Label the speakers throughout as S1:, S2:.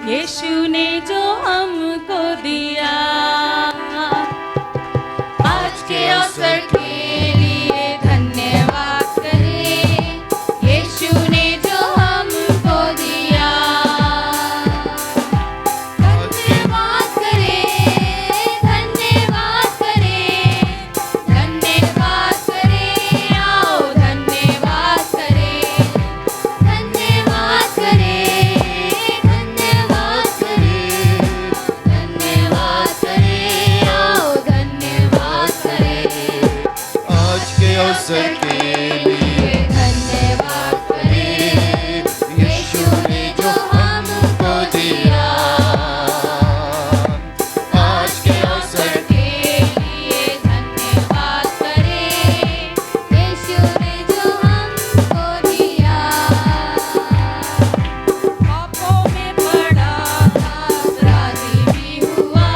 S1: यीशु ने जो हमको दिया, आज के अवसर के लिए धन्यवाद करें। यीशु ने जो हमको दिया, धन्यवाद करें, धन्यवाद करें, धन्यवाद करें, आओ धन्यवाद करें, धन्यवाद करें, धन्यवाद करें, धन्यवाद करें, आओ धन्यवाद करें।
S2: आज के अवसर के लिए
S1: धन्यवाद करें, यीशु ने जो हमको दिया,
S2: आज के अवसर
S1: के लिए धन्यवाद करें, यीशु ने जो हमको दिया। पापों में पड़ा था, राजी भी हुआ,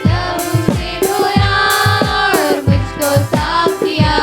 S1: लहू से धोया और मुझको साफ किया।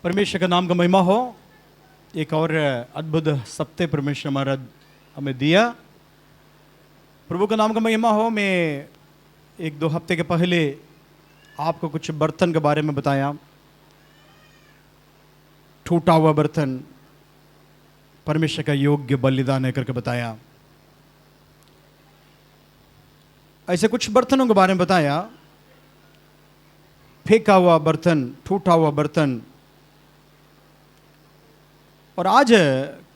S3: परमेश्वर का नाम का महिमा हो। एक और अद्भुत सप्ताह परमेश्वर हमारा हमें दिया। प्रभु का नाम का महिमा हो। मैं एक दो हफ्ते के पहले आपको कुछ बर्तन के बारे में बताया। टूटा हुआ बर्तन परमेश्वर का योग्य बलिदान है करके बताया। ऐसे कुछ बर्तनों के बारे में बताया। फेंका हुआ बर्तन, टूटा हुआ बर्तन। और आज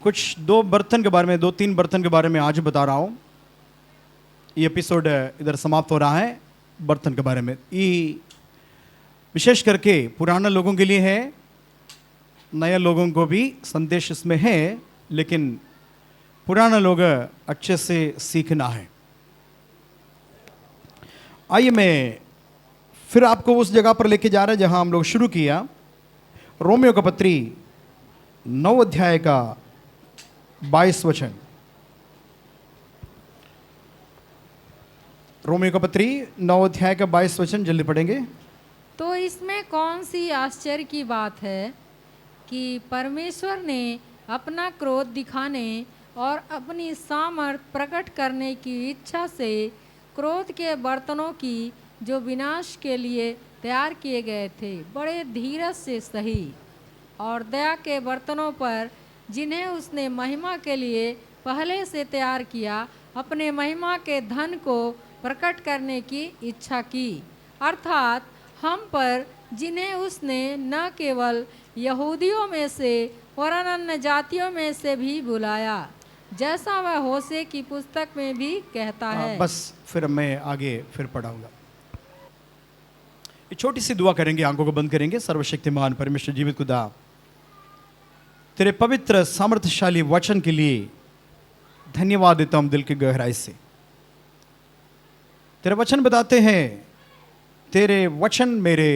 S3: कुछ दो बर्तन के बारे में, दो तीन बर्तन के बारे में आज बता रहा हूं। ये एपिसोड इधर समाप्त हो रहा है बर्तन के बारे में। ये विशेष करके पुराने लोगों के लिए है, नए लोगों को भी संदेश इसमें है, लेकिन पुराने लोग अच्छे से सीखना है। आइए मैं फिर आपको उस जगह पर लेके जा रहे हैं जहां हम लोग शुरू किया। रोमियो का पत्री 9 अध्याय का 22 वचन। रोमियो का पत्री 9 अध्याय का 22 वचन जल्दी पढ़ेंगे।
S1: तो इसमें कौन सी आश्चर्य की बात है कि परमेश्वर ने अपना क्रोध दिखाने और अपनी सामर्थ प्रकट करने की इच्छा से क्रोध के बर्तनों की जो विनाश के लिए तैयार किए गए थे बड़े धीरज से सही, और दया के बर्तनों पर जिन्हें उसने महिमा के लिए पहले से तैयार किया, अपने महिमा के धन को प्रकट करने की इच्छा की। अर्थात हम पर जिन्हें उसने न केवल यहूदियों में से वरन अन्य जातियों में से भी बुलाया, जैसा वह होशे की पुस्तक में भी कहता है।
S3: बस फिर मैं आगे फिर पढ़ाऊंगा। एक छोटी सी दुआ करेंगे, आंखों को बंद करेंगे। सर्वशक्तिमान परमेश्वर जीवित खुदा, तेरे पवित्र सामर्थ्यशाली वचन के लिए धन्यवाद देता हूं दिल की गहराई से। तेरे वचन बताते हैं, तेरे वचन मेरे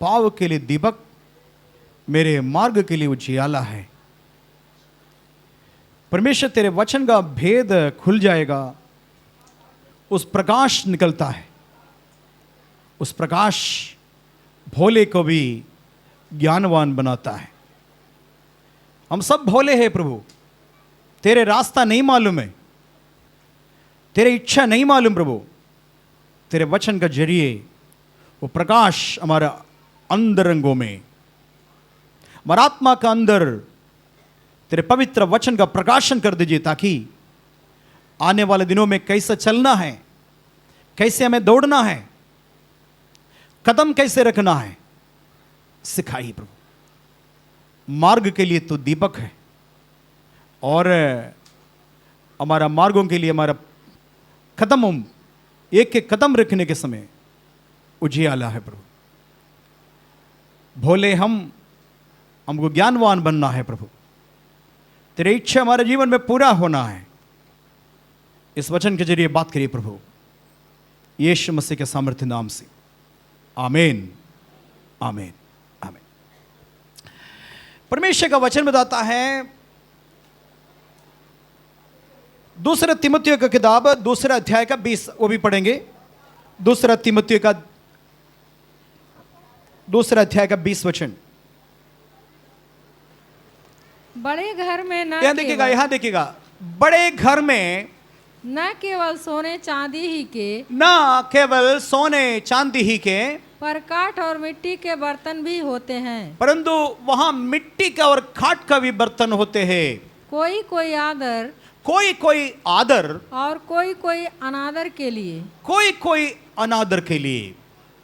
S3: पाव के लिए दीपक, मेरे मार्ग के लिए उजियाला है। परमेश्वर तेरे वचन का भेद खुल जाएगा, उस प्रकाश निकलता है। उस प्रकाश भोले को भी ज्ञानवान बनाता है। हम सब भोले हैं प्रभु, तेरे रास्ता नहीं मालूम है, तेरी इच्छा नहीं मालूम प्रभु। तेरे वचन का जरिए वो प्रकाश हमारा अंतरंगों में, हमारा आत्मा का अंदर तेरे पवित्र वचन का प्रकाशन कर दीजिए, ताकि आने वाले दिनों में कैसे चलना है, कैसे हमें दौड़ना है, कदम कैसे रखना है, सिखाइए प्रभु। मार्ग के लिए तो दीपक है, और हमारा मार्गों के लिए हमारा कदम, एक एक कदम रखने के समय उजियाला है प्रभु। भोले हमको ज्ञानवान बनना है प्रभु। तेरी इच्छा हमारे जीवन में पूरा होना है। इस वचन के जरिए बात करिए प्रभु, यीशु मसीह के सामर्थ्य नाम से, आमीन, आमीन, आमीन। परमेश्वर का वचन बताता है, दूसरा तीमुथियों का किताब 2 अध्याय का 20, वो भी पढ़ेंगे। 2 तीमुथियों का 2 अध्याय का 20 वचन।
S1: बड़े घर में
S3: यहां देखिएगा, यहां देखिएगा, बड़े घर में
S1: न केवल सोने चांदी ही के,
S3: न केवल सोने चांदी ही के,
S1: पर काठ और मिट्टी के बर्तन भी होते हैं,
S3: परंतु वहां मिट्टी का और काठ का भी बर्तन होते हैं।
S1: कोई कोई आदर,
S3: कोई कोई आदर,
S1: और कोई कोई अनादर के लिए,
S3: कोई कोई अनादर के लिए।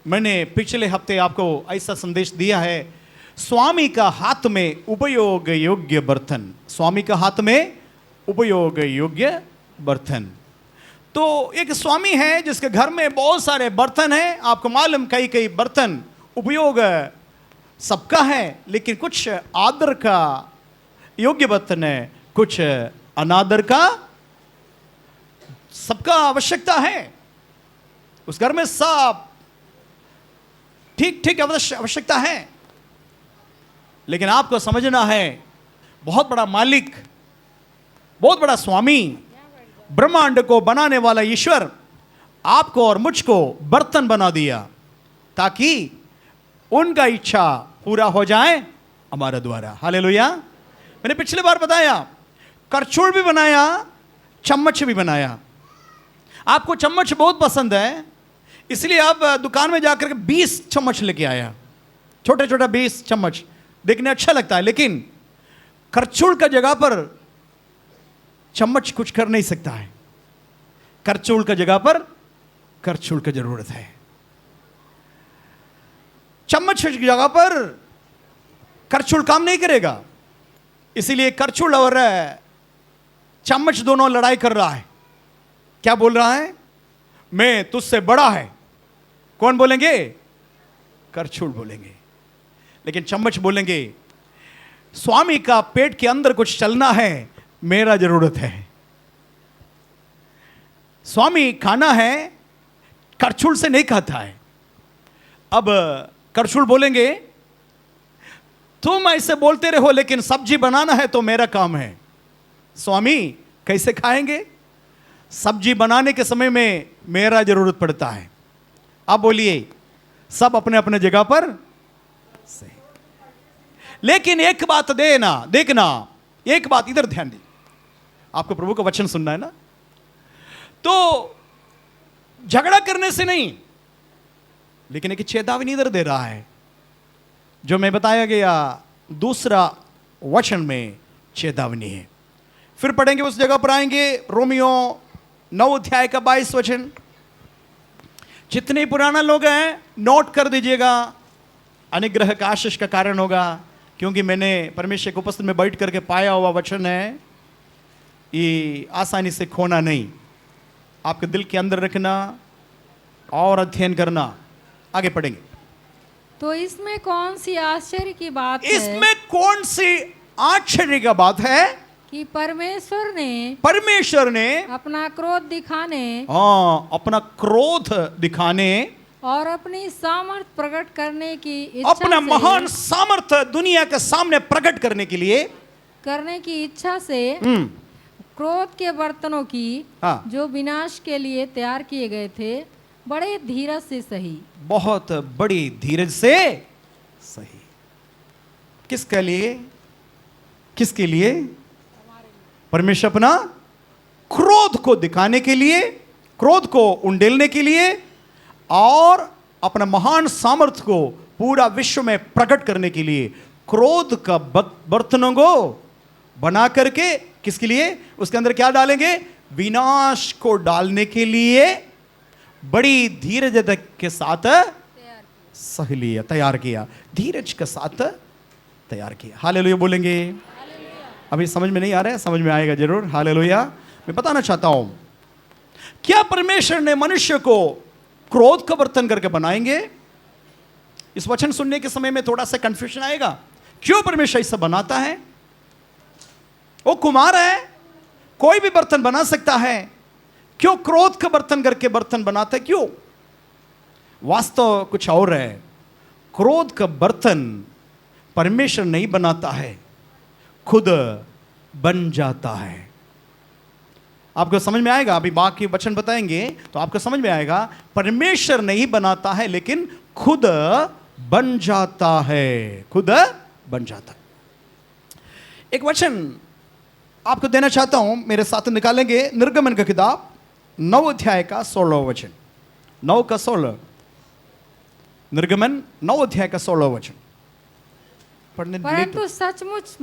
S3: मैंने पिछले हफ्ते आपको ऐसा संदेश दिया है, स्वामी का हाथ में उपयोग योग्य बर्तन, स्वामी का हाथ में उपयोग योग्य बर्तन। तो एक स्वामी है जिसके घर में बहुत सारे बर्तन हैं। आपको मालूम, कई कई बर्तन उपयोग सबका है, लेकिन कुछ आदर का योग्य बर्तन है, कुछ अनादर का सबका आवश्यकता है। उस घर में सब ठीक ठीक आवश्यकता है, लेकिन आपको समझना है, बहुत बड़ा मालिक, बहुत बड़ा स्वामी, ब्रह्मांड को बनाने वाला ईश्वर आपको और मुझको बर्तन बना दिया, ताकि उनका इच्छा पूरा हो जाए हमारा द्वारा। हालेलुया। मैंने पिछले बार बताया, करछुल भी बनाया, चम्मच भी बनाया। आपको चम्मच बहुत पसंद है, इसलिए आप दुकान में जाकर के 20 चम्मच लेके आया, छोटे छोटे 20 चम्मच, देखने अच्छा लगता है, लेकिन करछुल का जगह पर चम्मच कुछ कर नहीं सकता है। करछुल का जगह पर करछुल की जरूरत है। चम्मच की जगह पर करछुल काम नहीं करेगा, इसीलिए करछुल और चम्मच दोनों लड़ाई कर रहा है। क्या बोल रहा है? मैं तुझसे बड़ा है। कौन बोलेंगे? करछुल बोलेंगे। लेकिन चम्मच बोलेंगे स्वामी का पेट के अंदर कुछ चलना है, मेरा जरूरत है। स्वामी खाना है, करछुल से नहीं खाता है। अब करछुल बोलेंगे तुम ऐसे बोलते रहो, लेकिन सब्जी बनाना है तो मेरा काम है। स्वामी कैसे खाएंगे? सब्जी बनाने के समय में मेरा जरूरत पड़ता है। अब बोलिए, सब अपने अपने जगह पर सही। लेकिन एक बात देखना, एक बात इधर ध्यान दी। आपको प्रभु का वचन सुनना है ना, तो झगड़ा करने से नहीं, लेकिन एक चेतावनी इधर दे रहा है, जो मैं बताया गया दूसरा वचन में चेतावनी है। फिर पढ़ेंगे, उस जगह पर आएंगे, रोमियो 9 अध्याय का 22 वचन। जितने पुराना लोग हैं नोट कर दीजिएगा, अनुग्रह का आशीष का कारण होगा, क्योंकि मैंने परमेश्वर के उपस्थिति में बैठ करके पाया हुआ वचन है, ये आसानी से खोना नहीं, आपके दिल के अंदर रखना और अध्ययन करना। आगे पढ़ेंगे।
S1: तो इसमें कौन सी आश्चर्य की बात है?
S3: इसमें कौन सी आश्चर्य की बात है
S1: कि परमेश्वर ने अपना क्रोध दिखाने,
S3: अपना क्रोध दिखाने
S1: और अपनी सामर्थ प्रकट करने की इच्छा
S3: अपना
S1: से,
S3: महान सामर्थ्य दुनिया के सामने प्रकट करने की इच्छा से
S1: क्रोध के बर्तनों की
S3: हाँ।
S1: जो विनाश के लिए तैयार किए गए थे, बड़े धीरज से सही।
S3: बहुत बड़ी धीरज से सही। किसके लिए? किसके लिए? परमेश्वर अपना क्रोध को दिखाने के लिए, क्रोध को उंडेलने के लिए, और अपना महान सामर्थ्य को पूरा विश्व में प्रकट करने के लिए क्रोध का बर्तनों को बना करके, किसके लिए? उसके अंदर क्या डालेंगे? विनाश को डालने के लिए बड़ी धीरज के साथ सह लिया, तैयार किया, धीरज के साथ तैयार किया। हालेलुया बोलेंगे। अभी समझ में नहीं आ रहा है, समझ में आएगा जरूर। हालेलुया। मैं बताना चाहता हूं, क्या परमेश्वर ने मनुष्य को क्रोध का बर्तन करके बनाएंगे? इस वचन सुनने के समय में थोड़ा सा कंफ्यूजन आएगा, क्यों परमेश्वर ऐसा बनाता है? वो कुमार है, कोई भी बर्तन बना सकता है, क्यों क्रोध का बर्तन करके बर्तन बनाता है? क्यों? वास्तव कुछ और है। क्रोध का बर्तन परमेश्वर नहीं बनाता है, खुद बन जाता है। आपको समझ में आएगा, अभी बाकी वचन बताएंगे तो आपको समझ में आएगा। परमेश्वर नहीं बनाता है, लेकिन खुद बन जाता है, खुद बन जाता है। एक वचन आपको देना चाहता हूं, मेरे साथ निकालेंगे, निर्गमन का किताब 9 अध्याय का 16 वचन। 9 का 16, निर्गमन 9 अध्याय का 16 वचन पढ़ने।
S1: परंतु सचमुच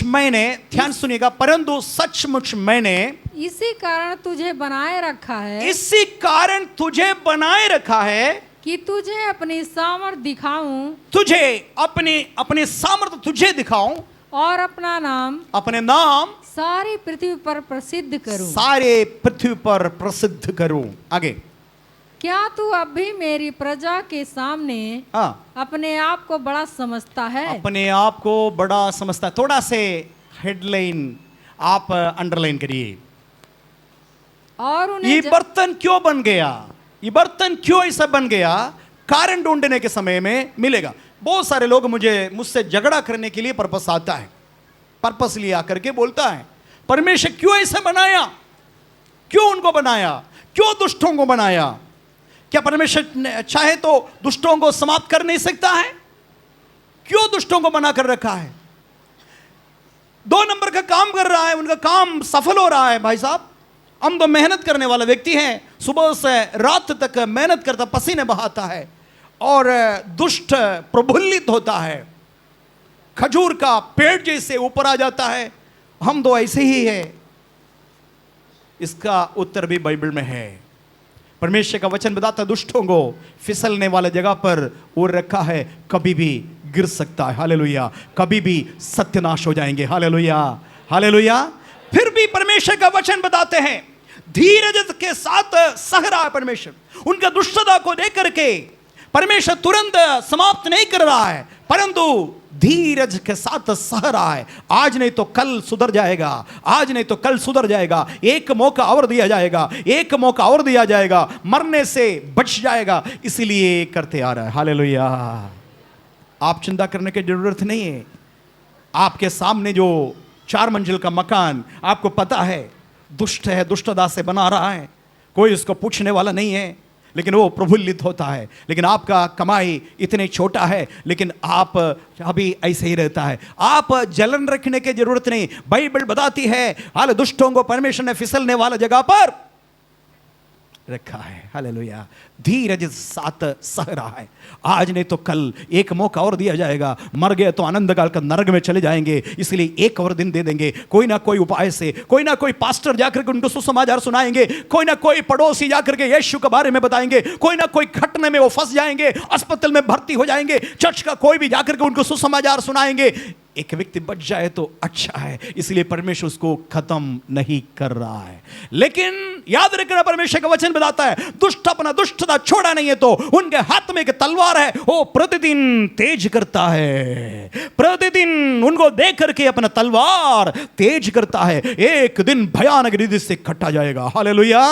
S1: मैंने, ध्यान सुनिएगा, परंतु सचमुच मैंने इसी कारण तुझे बनाए रखा है,
S3: इसी कारण तुझे बनाए रखा है
S1: कि तुझे अपनी सामर्थ दिखाऊं,
S3: तुझे अपनी सामर्थ तुझे दिखाऊं,
S1: और अपना नाम सारी पृथ्वी पर प्रसिद्ध करूं।
S3: सारे पृथ्वी पर प्रसिद्ध करूं। आगे,
S1: क्या तू अब भी मेरी प्रजा के सामने अपने आप को बड़ा समझता है?
S3: अपने आप को बड़ा समझता है। थोड़ा से हेडलाइन आप अंडरलाइन करिए।
S1: और उन्हें
S3: ये बर्तन क्यों बन गया? ये बर्तन क्यों ऐसा बन गया? कारण ढूंढने के समय में मिलेगा। बहुत सारे लोग मुझसे झगड़ा करने के लिए पर्पस आता है, पर्पस लिया करके बोलता है परमेश्वर क्यों ऐसा बनाया, क्यों उनको बनाया, क्यों दुष्टों को बनाया? क्या परमेश्वर चाहे तो दुष्टों को समाप्त कर नहीं सकता है? क्यों दुष्टों को मना कर रखा है? 2 नंबर का काम कर रहा है, उनका काम सफल हो रहा है। भाई साहब, हम तो मेहनत करने वाला व्यक्ति हैं, सुबह से रात तक मेहनत करता, पसीने बहाता है, और दुष्ट प्रफुल्लित होता है, खजूर का पेड़ जैसे ऊपर आ जाता है। हम तो ऐसे ही है। इसका उत्तर भी बाइबल में है। परमेश्वर का वचन बताता है दुष्टों को फिसलने वाले जगह पर वो रखा है, कभी भी गिर सकता है। हालेलुया। कभी भी सत्यानाश हो जाएंगे। Hallelujah, hallelujah. फिर भी परमेश्वर का वचन बताते हैं धीरज के साथ सह रहा है परमेश्वर। उनका दुष्टता को देख करके परमेश्वर तुरंत समाप्त नहीं कर रहा है, परंतु धीरज के साथ सह रहा है। आज नहीं तो कल सुधर जाएगा, आज नहीं तो कल सुधर जाएगा। एक मौका और दिया जाएगा, एक मौका और दिया जाएगा, मरने से बच जाएगा। इसीलिए करते आ रहा है। हालेलुया। आप चिंता करने की जरूरत नहीं है। आपके सामने जो 4 मंजिल का मकान आपको पता है दुष्ट है, दुष्टता से बना रहा है, कोई उसको पूछने वाला नहीं है, लेकिन वो प्रफुल्लित होता है। लेकिन आपका कमाई इतने छोटा है, लेकिन आप अभी ऐसे ही रहता है। आप जलन रखने की जरूरत नहीं। बाइबल बताती है हाल दुष्टों को परमेश्वर ने फिसलने वाला जगह पर रखा है। हालेलुया। धीरज साथ सह रहा है। आज नहीं तो कल एक मौका और दिया जाएगा। मर गए तो आनंद काल का नरक में चले जाएंगे, इसलिए एक और दिन दे देंगे। कोई ना कोई उपाय से, कोई ना कोई पास्टर जाकर के उनको सुसमाचार सुनाएंगे, कोई ना कोई पड़ोसी जाकर के यीशु के बारे में बताएंगे, कोई ना कोई घटने में वो फंस जाएंगे, अस्पताल में भर्ती हो जाएंगे, चर्च का कोई भी जाकर के उनको सुसमाचार सुनाएंगे। एक व्यक्ति बच जाए तो अच्छा है, इसलिए परमेश्वर उसको खत्म नहीं कर रहा है। लेकिन याद रखना परमेश्वर का वचन बताता है दुष्ट अपना दुष्टता छोड़ा नहीं है तो उनके हाथ में एक तलवार है, वो प्रतिदिन तेज करता है। प्रतिदिन उनको देख करके अपना तलवार तेज करता है। एक दिन भयानक रीति से कटा जाएगा। हालेलुया।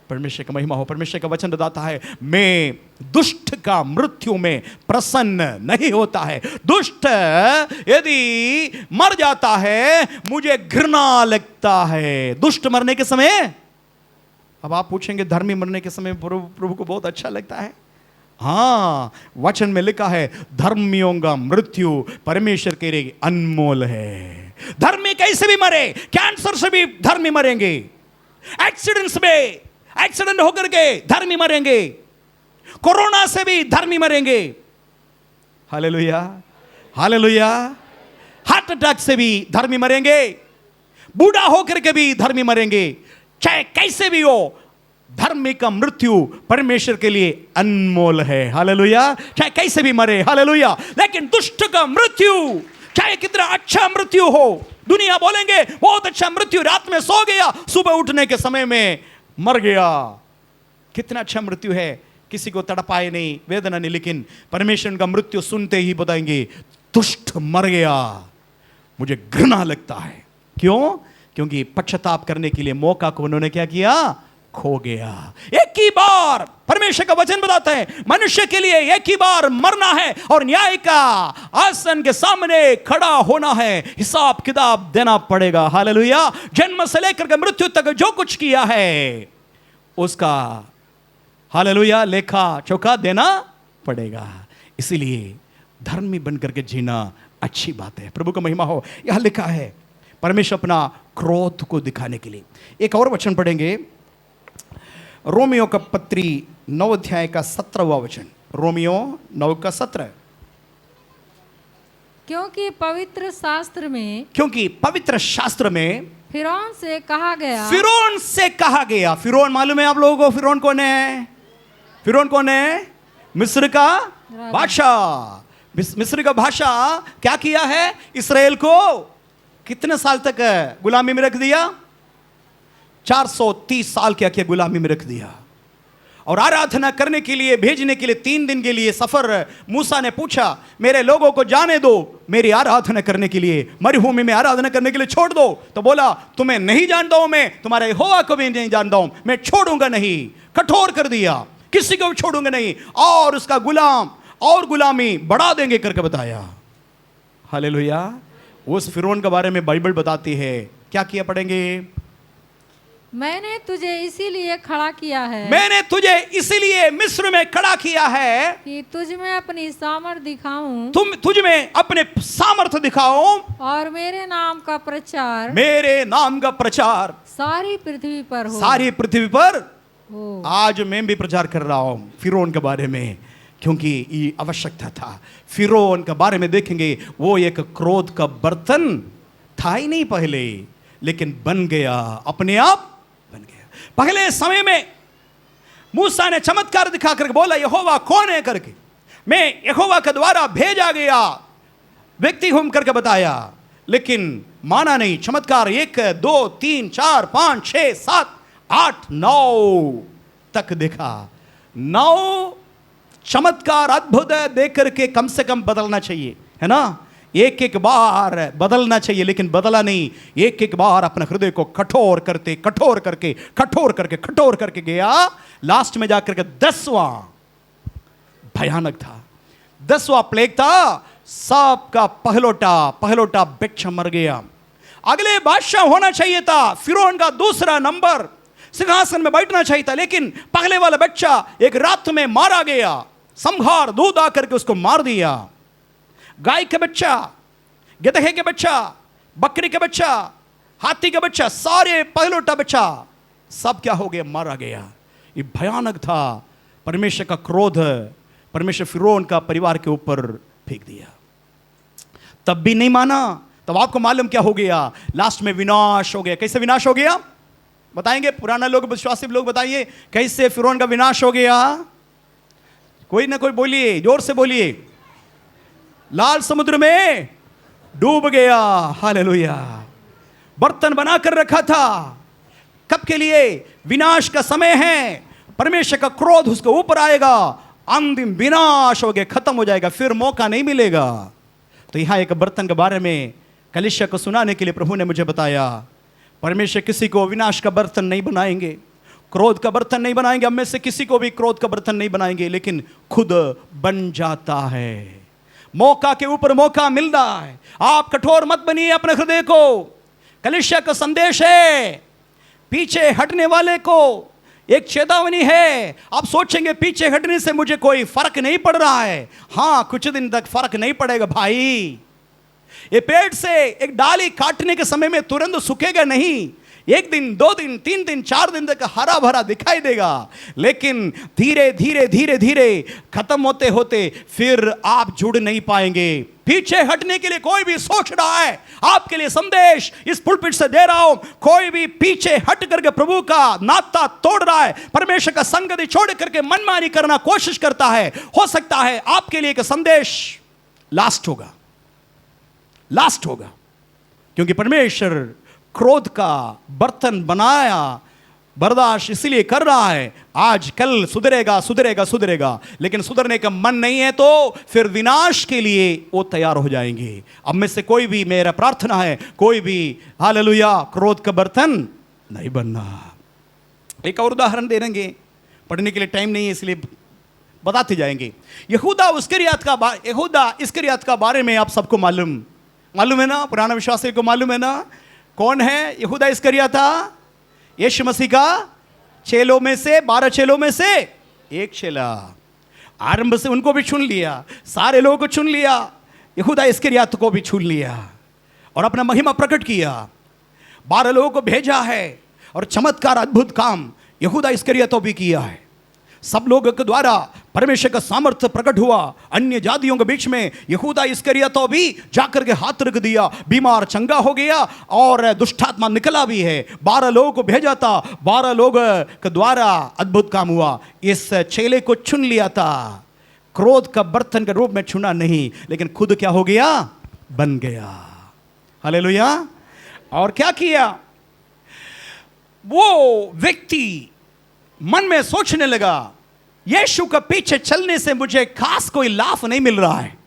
S3: परमेश्वर का महिमा हो। परमेश्वर का वचन बताता है मैं दुष्ट का मृत्यु में प्रसन्न नहीं होता है। दुष्ट यदि मर जाता है मुझे घृणा लगता है। दुष्ट मरने के समय, अब आप पूछेंगे धर्मी मरने के समय प्रभु को बहुत अच्छा लगता है। हाँ, वचन में लिखा है धर्मियों का मृत्यु परमेश्वर के लिए अनमोल है। धर्मी कैसे भी मरे, कैंसर से भी धर्मी मरेंगे, एक्सीडेंट्स में एक्सीडेंट होकर के धर्मी मरेंगे, कोरोना से भी धर्मी मरेंगे। Hallelujah, hallelujah. हार्ट अटैक से भी धर्मी मरेंगे, बूढ़ा होकर के भी धर्मी मरेंगे। चाहे कैसे भी हो, धर्मी का मृत्यु परमेश्वर के लिए अनमोल है। हालेलुया। चाहे कैसे भी मरे, हालेलुया। लेकिन दुष्ट का मृत्यु चाहे कितना अच्छा मृत्यु हो, दुनिया बोलेंगे बहुत अच्छा मृत्यु, रात में सो गया, सुबह उठने के समय में मर गया, कितना अच्छा मृत्यु है, किसी को तड़पाए नहीं, वेदना नहीं। लेकिन परमेश्वर का मृत्यु सुनते ही बताएंगे दुष्ट मर गया, मुझे घृणा लगता है। क्यों? क्योंकि पश्चाताप करने के लिए मौका को उन्होंने क्या किया? खो गया। एक ही बार परमेश्वर का वचन बताता है मनुष्य के लिए एक ही बार मरना है और न्याय का आसन के सामने खड़ा होना है, हिसाब किताब देना पड़ेगा। हालेलुया। जन्म से लेकर के मृत्यु तक जो कुछ किया है उसका, हालेलुया, लेखा चौका देना पड़ेगा। इसीलिए धर्मी बनकर के जीना अच्छी बात है। प्रभु का महिमा हो। यह लिखा है परमेश्वर अपना क्रोध को दिखाने के लिए। एक और वचन पढ़ेंगे, रोमियो का पत्री 9 अध्याय का 17वां वचन। रोमियो 9 का 17।
S1: क्योंकि पवित्र शास्त्र में फिरौन से कहा गया,
S3: फिरौन से कहा गया। फिरौन मालूम है आप लोगों को? फिरौन कौन है? फिरौन कौन है? मिस्र का बादशाह। मिस्र का बादशाह क्या किया है? इस्राएल को कितने साल तक गुलामी में रख दिया? 430 साल क्या किया? गुलामी में रख दिया। और आराधना करने के लिए भेजने के लिए 3 दिन के लिए सफर मूसा ने पूछा मेरे लोगों को जाने दो, मेरी आराधना करने के लिए, मरुभूमि में आराधना करने के लिए छोड़ दो। तो बोला तुम्हें नहीं जानता हूं मैं, तुम्हारे यहोवा को भी नहीं जानता हूं, मैं छोड़ूंगा नहीं। कठोर कर दिया, किसी को भी छोड़ूंगा नहीं, और उसका गुलाम और गुलामी बढ़ा देंगे करके बताया। हालेलुया। उस फिरौन के बारे में बाइबल बताती है क्या किया? पढ़ेंगे
S1: मैंने तुझे इसीलिए खड़ा किया है
S3: मैंने तुझे इसीलिए मिस्र में खड़ा किया है
S1: कि तुझ में अपनी सामर्थ दिखाऊं
S3: तुझ में अपने सामर्थ्य दिखाओ
S1: और मेरे नाम का प्रचार
S3: मेरे नाम का प्रचार
S1: सारी पृथ्वी पर हो
S3: सारी पृथ्वी पर
S1: हो।
S3: आज मैं भी प्रचार कर रहा हूं फिरौन के बारे में, क्योंकि ये आवश्यकता था। फिरौन के बारे में देखेंगे, वो एक क्रोध का बर्तन था ही नहीं पहले, लेकिन बन गया, अपने आप बन गया। पहले समय में मूसा ने चमत्कार दिखा करके बोला यहोवा कौन है करके, मैं यहोवा के द्वारा भेजा गया व्यक्ति हूं करके बताया, लेकिन माना नहीं। चमत्कार 1 2 3 4 5 6 7 8 9 तक देखा। 9 चमत्कार अद्भुत देख करके कम से कम बदलना चाहिए, है ना। एक एक बार बदलना चाहिए, लेकिन बदला नहीं। एक एक बार अपने हृदय को कठोर करके गया। लास्ट में जाकर के 10वां भयानक था, 10वां प्लेग था। सबका पहलोटा बच्चा मर गया। अगले बादशाह होना चाहिए था फिरौन का दूसरा नंबर, सिंहासन में बैठना चाहिए था, लेकिन पहले वाला बच्चा एक रात में मारा गया। संहार दूध आकर के उसको मार दिया। गाय के बच्चा, गधे के बच्चा, बकरी के बच्चा, हाथी का बच्चा, सारे पहलोटा बच्चा सब क्या हो गया, मारा गया। ये भयानक था। परमेश्वर का क्रोध परमेश्वर फिरौन का परिवार के ऊपर फेंक दिया। तब भी नहीं माना। तब आपको मालूम क्या हो गया, लास्ट में विनाश हो गया। कैसे विनाश हो गया बताएंगे पुराना लोग, विश्वासी लोग बताइए कैसे फिरौन का विनाश हो गया। कोई ना कोई बोलिए, जोर से बोलिए। लाल समुद्र में डूब गया। हालेलुया। बर्तन बनाकर रखा था, कब के लिए, विनाश का समय है। परमेश्वर का क्रोध उसके ऊपर आएगा, अंतिम विनाश हो गया, खत्म हो जाएगा, फिर मौका नहीं मिलेगा। तो यहां एक बर्तन के बारे में कलीसिया को सुनाने के लिए प्रभु ने मुझे बताया, परमेश्वर किसी को विनाश का बर्तन नहीं बनाएंगे, क्रोध का बर्तन नहीं बनाएंगे। हम में से किसी को भी क्रोध का बर्तन नहीं बनाएंगे, लेकिन खुद बन जाता है। मौका के ऊपर मौका मिल रहा है। आप कठोर मत बनिए अपने हृदय को। कलीसिया का संदेश है, पीछे हटने वाले को एक चेतावनी है। आप सोचेंगे पीछे हटने से मुझे कोई फर्क नहीं पड़ रहा है। हां, कुछ दिन तक फर्क नहीं पड़ेगा भाई। ये पेड़ से एक डाली काटने के समय में तुरंत सूखेगा नहीं। एक दिन, 2 दिन, 3 दिन, 4 दिन तक हरा भरा दिखाई देगा, लेकिन धीरे धीरे धीरे धीरे खत्म होते होते फिर आप जुड़ नहीं पाएंगे। पीछे हटने के लिए कोई भी सोच रहा है, आपके लिए संदेश इस पुलपिट से दे रहा हूं। कोई भी पीछे हट करके प्रभु का नाता तोड़ रहा है, परमेश्वर का संगति छोड़ करके मनमानी करना कोशिश करता है, हो सकता है आपके लिए एक संदेश लास्ट होगा, क्योंकि परमेश्वर क्रोध का बर्तन बनाया, बर्दाश्त इसलिए कर रहा है। आज कल सुधरेगा, लेकिन सुधरने का मन नहीं है तो फिर विनाश के लिए वो तैयार हो जाएंगे। अब में से कोई भी, मेरा प्रार्थना है, कोई भी हालेलुया क्रोध का बर्तन नहीं बनना। एक और उदाहरण दे देंगे, पढ़ने के लिए टाइम नहीं है इसलिए बताते जाएंगे। यहूदा इस्करियत का बारे में आप सबको मालूम है ना, पुराना विश्वासी को मालूम है ना कौन है यहूदा इस्करियत? यीशु मसीह का 12 चेलों में से एक चेला। आरंभ से उनको भी चुन लिया, सारे लोगों को चुन लिया, यहूदा इस्करियत को भी चुन लिया और अपना महिमा प्रकट किया। 12 लोगों को भेजा है और चमत्कार अद्भुत काम यहूदा इस्करियत भी किया है। सब लोगों के द्वारा परमेश्वर का सामर्थ्य प्रकट हुआ। अन्य जातियों के बीच में यहूदा इस्करियत भी जाकर के हाथ रख दिया, बीमार चंगा हो गया और दुष्टात्मा निकला भी है। 12 लोगों को भेजा था, 12 लोग के द्वारा अद्भुत काम हुआ। इस चेले को चुन लिया था, क्रोध का बर्तन के रूप में चुना नहीं, लेकिन खुद क्या हो गया, बन गया। हालेलुया। और क्या किया वो व्यक्ति, मन में सोचने लगा यीशु के पीछे चलने से मुझे खास कोई लाभ नहीं मिल रहा है।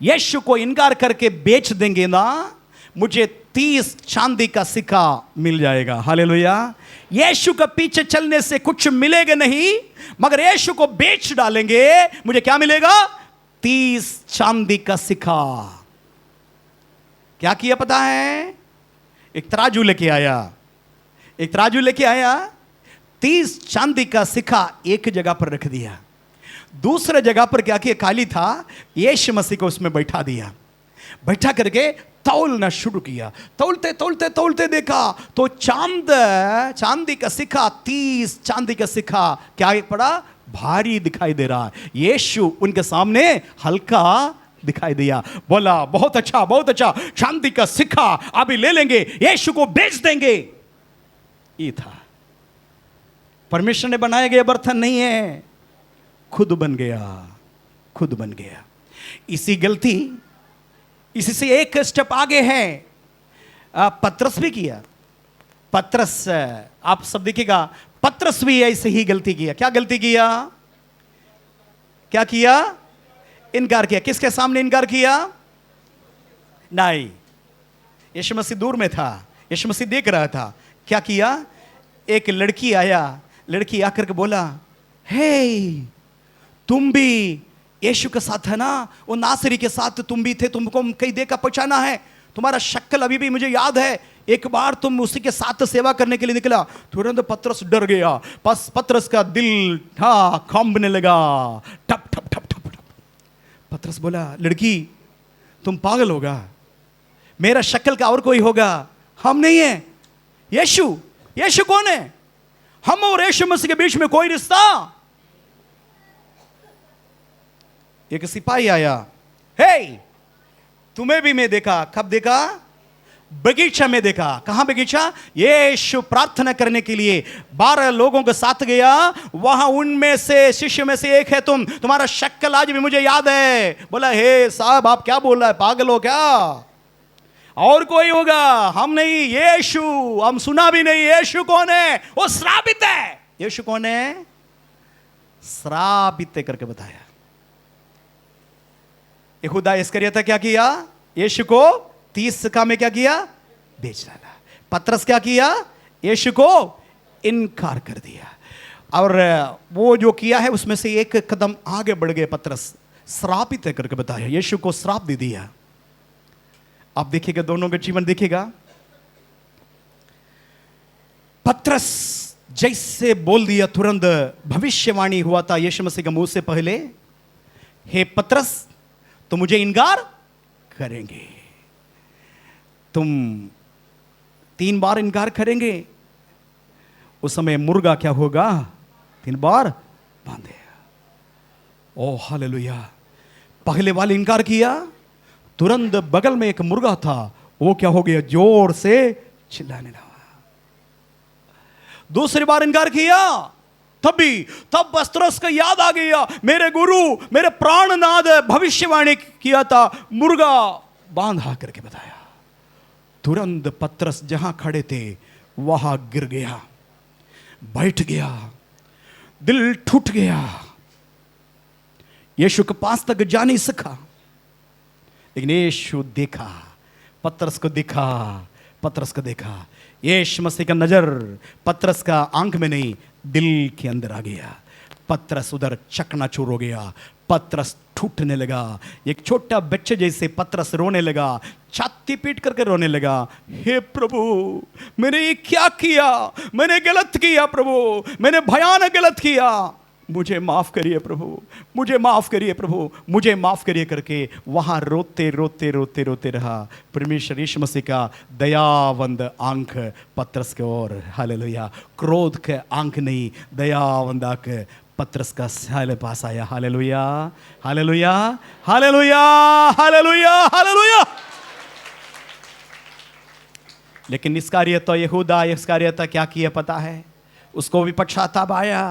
S3: यीशु को इनकार करके बेच देंगे ना, मुझे 30 चांदी का सिक्का मिल जाएगा। हालेलुया। यीशु के पीछे चलने से कुछ मिलेगा नहीं, मगर यीशु को बेच डालेंगे, मुझे क्या मिलेगा, 30 चांदी का सिक्का। क्या किया पता है? एक तराजू लेके आया, एक तराजू लेके आया, 30 चांदी का सिक्का एक जगह पर रख दिया, दूसरे जगह पर क्या किया, खाली था, यीशु मसीह को उसमें बैठा दिया, बैठा करके तौलना शुरू किया। तौलते तौलते तौलते देखा तो चांदी का सिक्का, 30 चांदी का सिक्का क्या पड़ा, भारी दिखाई दे रहा है। यीशु उनके सामने हल्का दिखाई दिया। बोला बहुत अच्छा, बहुत अच्छा, चांदी का सिक्का अभी ले लेंगे, यीशु को बेच देंगे। ये था, परमेश्वर ने बनाए गए बर्तन नहीं है, खुद बन गया, खुद बन गया। इसी से एक स्टेप आगे है, पतरस भी किया। पतरस, आप सब देखिएगा, पतरस भी ऐसे ही गलती किया। क्या गलती किया, क्या किया, इनकार किया। किसके सामने इनकार किया, नहीं, यीशु मसीह दूर में था, यीशु मसीह देख रहा था। क्या किया, एक लड़की आया, लड़की आकर के बोला, हे तुम भी यीशु के साथ है ना, वो नासरी के साथ तुम भी थे, तुमको कहीं देखा पहचाना है, तुम्हारा शक्ल अभी भी मुझे याद है, एक बार तुम उसी के साथ सेवा करने के लिए निकला। तुरंत पतरस डर गया, पतरस का दिल कांपने लगा, ठप ठप ठप ठप ठप। पतरस बोला, लड़की तुम पागल होगा, मेरा शक्ल का और कोई होगा, हम नहीं है। यीशु, यीशु कौन है, हम और यीशु मसीह के बीच में कोई रिश्ता। एक सिपाही आया, हे तुम्हें भी मैं देखा। कब देखा, बगीचा में देखा। कहां बगीचा, यीशु प्रार्थना करने के लिए 12 लोगों के साथ गया, वहां उनमें से शिष्य में से एक है तुम, तुम्हारा शक्ल आज भी मुझे याद है। बोला, हे साहब आप क्या बोल रहा है, पागल हो क्या, और कोई होगा, हम नहीं, यीशु, हम सुना भी नहीं। यीशु कौन है, वो श्रापित है। यीशु कौन है, श्रापित करके बताया। यहूदा इस्करियोती क्या किया, यीशु को 30 सिक्का में क्या किया, बेच डाला। पतरस क्या किया, यीशु को इनकार कर दिया। और वो जो किया है उसमें से एक कदम आगे बढ़ गए पतरस, श्रापित है करके बताया, यीशु को श्राप दे दिया। आप देखिएगा, दोनों का जीवन देखिएगा। पतरस जैसे बोल दिया, तुरंत भविष्यवाणी हुआ था यीशु मसीह के मुंह से पहले, हे पतरस तो मुझे इनकार करेंगे, तुम 3 बार इनकार करेंगे। उस समय मुर्गा क्या होगा, 3 बार बांधेगा। ओ हालेलुया। पहले वाले इनकार किया, तुरंत बगल में एक मुर्गा था, वो क्या हो गया, जोर से चिल्लाने लगा। दूसरी बार इनकार किया, तब पतरस को याद आ गया, मेरे गुरु, मेरे प्राणनाथ भविष्यवाणी किया था, मुर्गा बांधा करके बताया। तुरंत पतरस जहां खड़े थे वहां गिर गया, बैठ गया, दिल टूट गया, यीशु के पास तक जा नहीं सका। लेकिन यीशु देखा, पतरस को देखा, पतरस को देखा। यीशु मसीह का नजर पतरस का आंख में नहीं, दिल के अंदर आ गया। पतरस उधर चकनाचूर हो गया, पतरस टूटने लगा। एक छोटा बच्चे जैसे पतरस रोने लगा, छाती पीट करके रोने लगा, हे प्रभु मैंने ये क्या किया, मैंने गलत किया प्रभु, मैंने भयानक गलत किया, मुझे माफ करिए प्रभु, मुझे माफ करिए प्रभु, मुझे माफ करिए करके वहां रोते रोते रोते रोते रहा। परमेश्वर यीशु मसीह का दयावंद आंख पतरस के ओर, हालेलुया, क्रोध के आंख नहीं, दयावंद आंख पतरस का साले पास आया। Hallelujah, hallelujah, hallelujah, hallelujah, hallelujah. लेकिन इस्करियोती, यहूदा इस्करियोती क्या किया पता है, उसको भी पश्चाताप आया,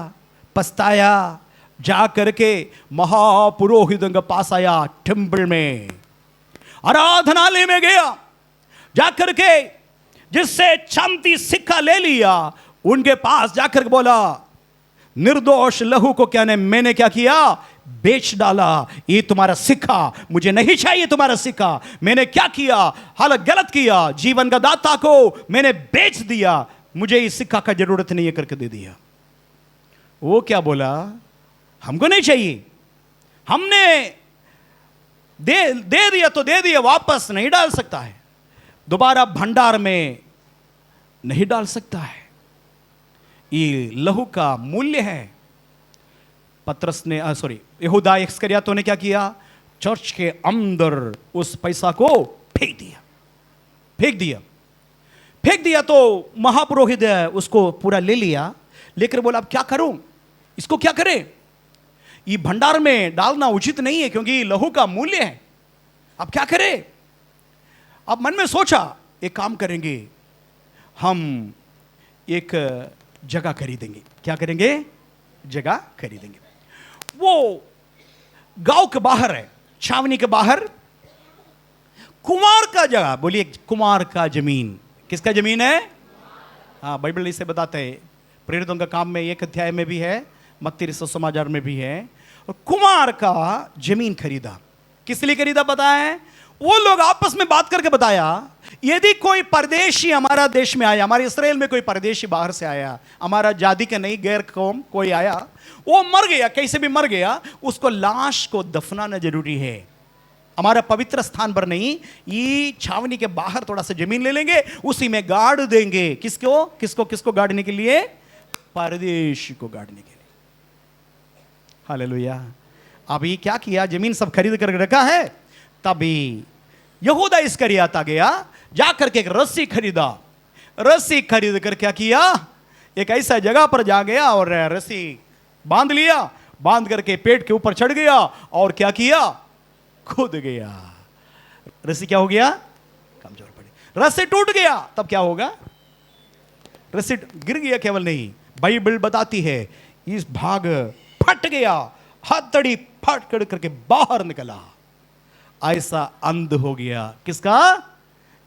S3: पछताया, जा करके महापुरोहित के पास आया, टेम्पल में, आराधनालय में गया, जाकर के जिससे चांदी सिक्का ले लिया, उनके पास जाकर के बोला, निर्दोष लहू को क्या ने मैंने क्या किया, बेच डाला, ये तुम्हारा सिक्का, मुझे नहीं चाहिए तुम्हारा सिक्का, मैंने क्या किया, हालत गलत किया, जीवन का दाता को मैंने बेच दिया, मुझे इस सिक्का का जरूरत नहीं है करके दे दिया। वो क्या बोला, हमको नहीं चाहिए, हमने दे दिया तो दे दिया, वापस नहीं डाल सकता है, दोबारा भंडार में नहीं डाल सकता है। ये लहू का मूल्य है। पतरस ने यहूदा इस्करियोती ने क्या किया? चर्च के अंदर उस पैसा को फेंक दिया तो महापुरोहित उसको पूरा ले लिया, लेकर बोला अब क्या करूं, इसको क्या करें? ये भंडार में डालना उचित नहीं है क्योंकि लहू का मूल्य है। अब क्या करें? अब मन में सोचा एक काम करेंगे, हम एक जगह खरीदेंगे। क्या करेंगे? जगह खरीदेंगे। वो गांव के बाहर है, छावनी के बाहर कुमार का जगह। बोलिए कुमार का जमीन। किसका जमीन है? हाँ, बाइबल इसे बताते हैं। प्रेरितों का काम में 1 अध्याय में भी है, मत्ती सुसमाचार में भी है। और कुमार का जमीन खरीदा। किस लिए खरीदा पता है? वो लोग आपस में बात करके बताया, यदि कोई परदेशी हमारा देश में आया, हमारे इस्राएल में कोई परदेशी बाहर से आया, हमारा जाति का नहीं गैर कौम कोई आया, वो मर गया, कैसे भी मर गया, उसको लाश को दफनाना जरूरी है। हमारा पवित्र स्थान पर नहीं, ये छावनी के बाहर थोड़ा सा जमीन ले लेंगे, उसी में गाड़ देंगे। किसको गाड़ने के लिए? परदेशी को गाड़ने के लिए। हालेलुया। अभी क्या किया? जमीन सब खरीद कर रखा है। तभी यहूदा इस्करियोती गया, जाकर के एक रस्सी खरीदा। रस्सी खरीद कर क्या किया? एक ऐसा जगह पर जा गया और रस्सी बांध लिया। बांध करके पेट के ऊपर चढ़ गया और क्या किया? कूद गया। रस्सी क्या हो गया? कमजोर पड़ी। रस्सी टूट गया, तब क्या होगा? रस्सी गिर गया केवल नहीं, बाइबल बताती है इस भाग फट गया, हथकड़ी फट करके बाहर निकला। ऐसा अंध हो गया। किसका?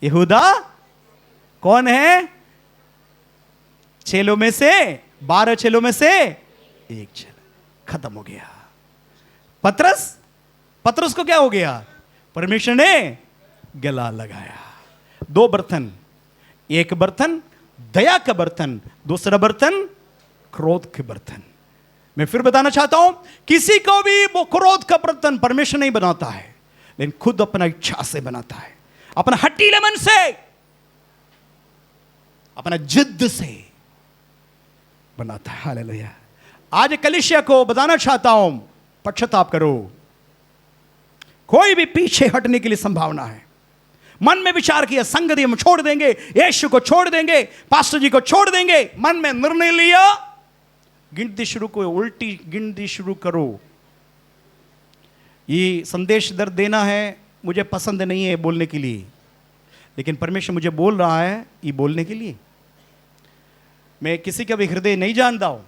S3: यहूदा। कौन है? चेलों में से 12 चेलों में से एक चेला। खत्म हो गया। पतरस को क्या हो गया? परमेश्वर ने गला लगाया। 2 बर्तन, एक बर्तन दया का बर्तन, दूसरा बर्तन क्रोध के बर्तन। मैं फिर बताना चाहता हूं, किसी को भी वो क्रोध का बर्तन परमेश्वर नहीं बनाता है, लेकिन खुद अपना इच्छा से बनाता है, अपना हठीले मन से, अपना जिद्द से बनाता है। हालेलुया। आज कलीसिया को बताना चाहता हूं, पश्चाताप करो। कोई भी पीछे हटने के लिए संभावना है। मन में विचार किया संगति हम छोड़ देंगे, यीशु को छोड़ देंगे, पास्टर जी को छोड़ देंगे, मन में निर्णय लिया, गिनती शुरू करो, उल्टी गिनती शुरू करो। ये संदेश दर्द देना है, मुझे पसंद नहीं है बोलने के लिए, लेकिन परमेश्वर मुझे बोल रहा है ये बोलने के लिए। मैं किसी का भी हृदय नहीं जानता हूं,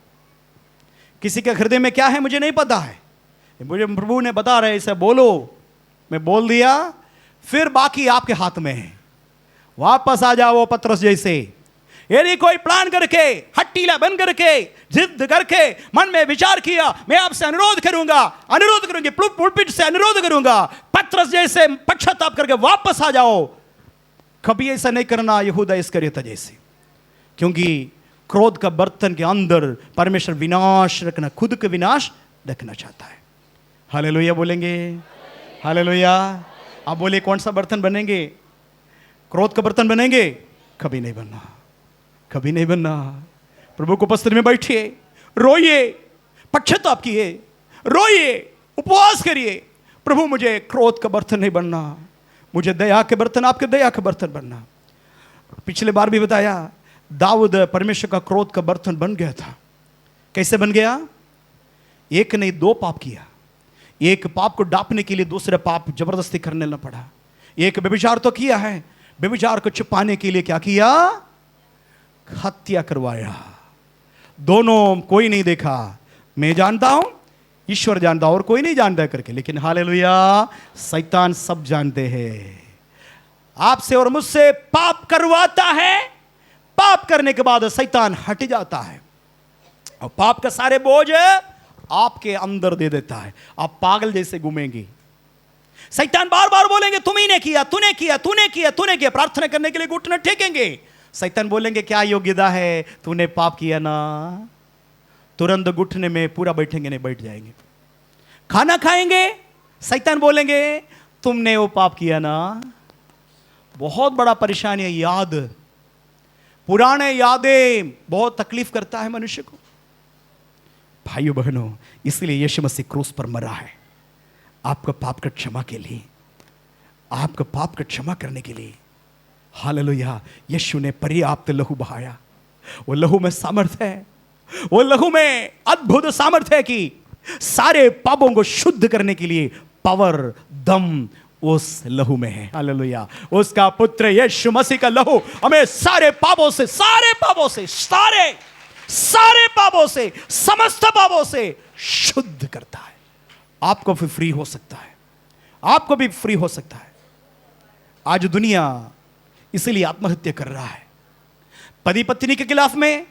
S3: किसी के हृदय में क्या है मुझे नहीं पता है। मुझे प्रभु ने बता रहे इसे बोलो, मैं बोल दिया, फिर बाकी आपके हाथ में है। वापस आ जाओ पतरस जैसे। यदि कोई प्लान करके, हट्टीला बन करके, जिद करके, मन में विचार किया, मैं आपसे अनुरोध करूंगी, पुलपिट से अनुरोध करूंगा, पतरस जैसे पश्चाताप करके वापस आ जाओ। कभी ऐसा नहीं करना यहूदा इस्करियोती जैसे, क्योंकि क्रोध का बर्तन के अंदर परमेश्वर विनाश रखना, खुद का विनाश रखना चाहता है। हालेलुया बोलेंगे? हालेलुया। आप बोले कौन सा बर्तन बनेंगे? क्रोध का बर्तन बनेंगे? कभी नहीं बनना, कभी नहीं बनना। प्रभु को उपस्थिति में बैठिए, रोइए, पश्चाताप किए, रोइए, उपवास करिए। प्रभु मुझे क्रोध का बर्तन नहीं बनना, मुझे दया के बर्तन, आपके दया के बर्तन बनना। पिछले बार भी बताया, दाऊद परमेश्वर का क्रोध का बर्तन बन गया था। कैसे बन गया? एक नहीं 2 पाप किया। एक पाप को डांपने के लिए दूसरे पाप जबरदस्ती करने न पड़ा। एक व्यभिचार तो किया है, व्यभिचार को छिपाने के लिए क्या किया? हत्या करवाया। दोनों कोई नहीं देखा, मैं जानता हूं, ईश्वर जानता और कोई नहीं जानता करके, लेकिन हालेलुया शैतान सब जानते हैं। आपसे और मुझसे पाप करवाता है, पाप करने के बाद शैतान हट जाता है और पाप का सारे बोझ आपके अंदर दे देता है। आप पागल जैसे घूमेंगे। शैतान बार बार बोलेंगे तुम ही ने किया, तूने किया, तूने किया, तूने किया। प्रार्थना करने के लिए घुटने टेकेंगे, शैतान बोलेंगे क्या योग्यता है, तूने पाप किया ना। तुरंत घुटने में पूरा बैठेंगे नहीं, बैठ जाएंगे। खाना खाएंगे, शैतान बोलेंगे तुमने वो पाप किया ना। बहुत बड़ा परेशानी है। याद पुराने यादें बहुत तकलीफ करता है मनुष्य को। भाइयों बहनों, इसलिए यीशु मसीह क्रूस पर मरा है, आपका पाप का क्षमा के लिए, आपका पाप का क्षमा करने के लिए। हालेलुया। यीशु ने पर्याप्त लहू बहाया। वो लहू में सामर्थ्य है, वो लहू में अद्भुत सामर्थ्य है कि सारे पापों को शुद्ध करने के लिए पावर, दम उस लहू में है। हालेलुया। उसका पुत्र यीशु मसीह का लहू हमें सारे पापों से, सारे पापों से, सारे पापों से, समस्त पापों से शुद्ध करता है। आपको भी फ्री हो सकता है, आपको भी फ्री हो सकता है। आज दुनिया इसीलिए आत्महत्या कर रहा है। पति पत्नी के खिलाफ में,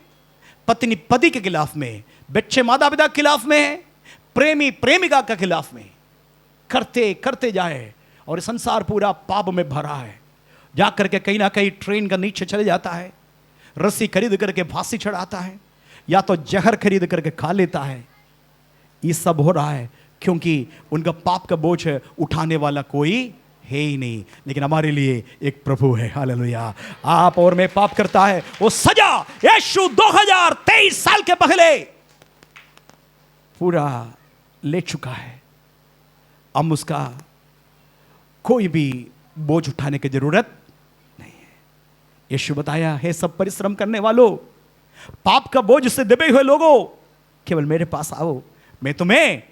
S3: पत्नी पति के खिलाफ में, बच्चे माता पिता के खिलाफ में, प्रेमी प्रेमिका के खिलाफ में, करते करते जाए और संसार पूरा पाप में भरा है। जाकर के कहीं ना कहीं ट्रेन का नीचे चले जाता है, रस्सी खरीद करके फांसी चढ़ाता है, या तो जहर खरीद करके खा लेता है। ये सब हो रहा है क्योंकि उनका पाप का बोझ उठाने वाला कोई है ही नहीं। लेकिन हमारे लिए एक प्रभु है। हालेलुया। आप और मैं पाप करता है, वो सजा यीशु 2023 साल के पहले पूरा ले चुका है। अब उसका कोई भी बोझ उठाने की जरूरत नहीं है। यीशु बताया, हे सब परिश्रम करने वालों, पाप का बोझ से दबे हुए लोगों, केवल मेरे पास आओ, मैं तुम्हें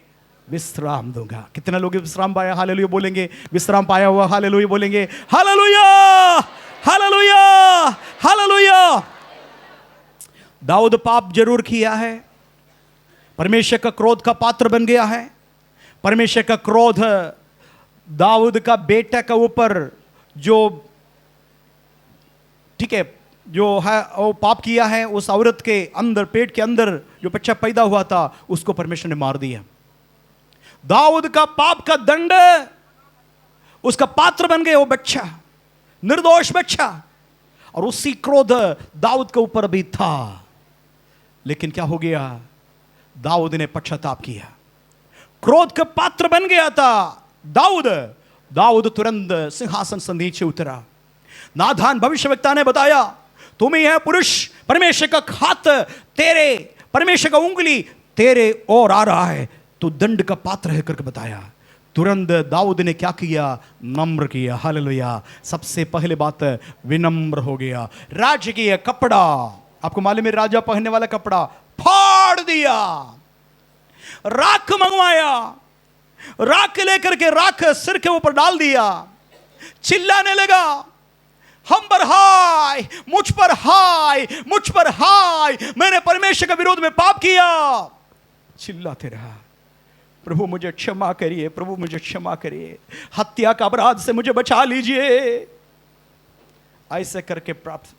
S3: विश्राम दूंगा। कितना लोग विश्राम पाया? हालेलुया बोलेंगे। विश्राम पाया हुआ हालेलुया बोलेंगे। Hallelujah, hallelujah, hallelujah. दाऊद पाप जरूर किया है, परमेश्वर का क्रोध का पात्र बन गया है। परमेश्वर का क्रोध दाऊद का बेटा का ऊपर जो, ठीक है, जो है वो पाप किया है, उस औरत के अंदर, पेट के अंदर जो बच्चा पैदा हुआ था, उसको परमेश्वर ने मार दिया। दाऊद का पाप का दंड, उसका पात्र बन गया वो बच्चा, निर्दोष बच्चा। और उसी क्रोध दाऊद के ऊपर भी था। लेकिन क्या हो गया? दाऊद ने पश्चाताप किया, क्रोध का पात्र बन गया था दाऊद तुरंत सिंहासन से नीचे उतरा। नाथान भविष्यवक्ता ने बताया, तुम ही है पुरुष, परमेश्वर का हाथ तेरे, परमेश्वर का उंगली तेरे ओर आ रहा है, तो दंड का पात्र है करके बताया। तुरंत दाऊद ने क्या किया? नम्र किया। हालेलुया। सबसे पहले बात, विनम्र हो गया। राजकीय कपड़ा, आपको मालूम है, राजा पहनने वाला कपड़ा फाड़ दिया, राख मंगवाया, राख लेकर के राख सिर के ऊपर डाल दिया, चिल्लाने लगा, हम पर हाय, मुझ पर हाय, मुझ पर हाय, मैंने परमेश्वर के विरोध में पाप किया। चिल्लाते रहा, प्रभु मुझे क्षमा करिए, प्रभु मुझे क्षमा करिए, हत्या का अपराध से मुझे बचा लीजिए। ऐसे करके प्राप्त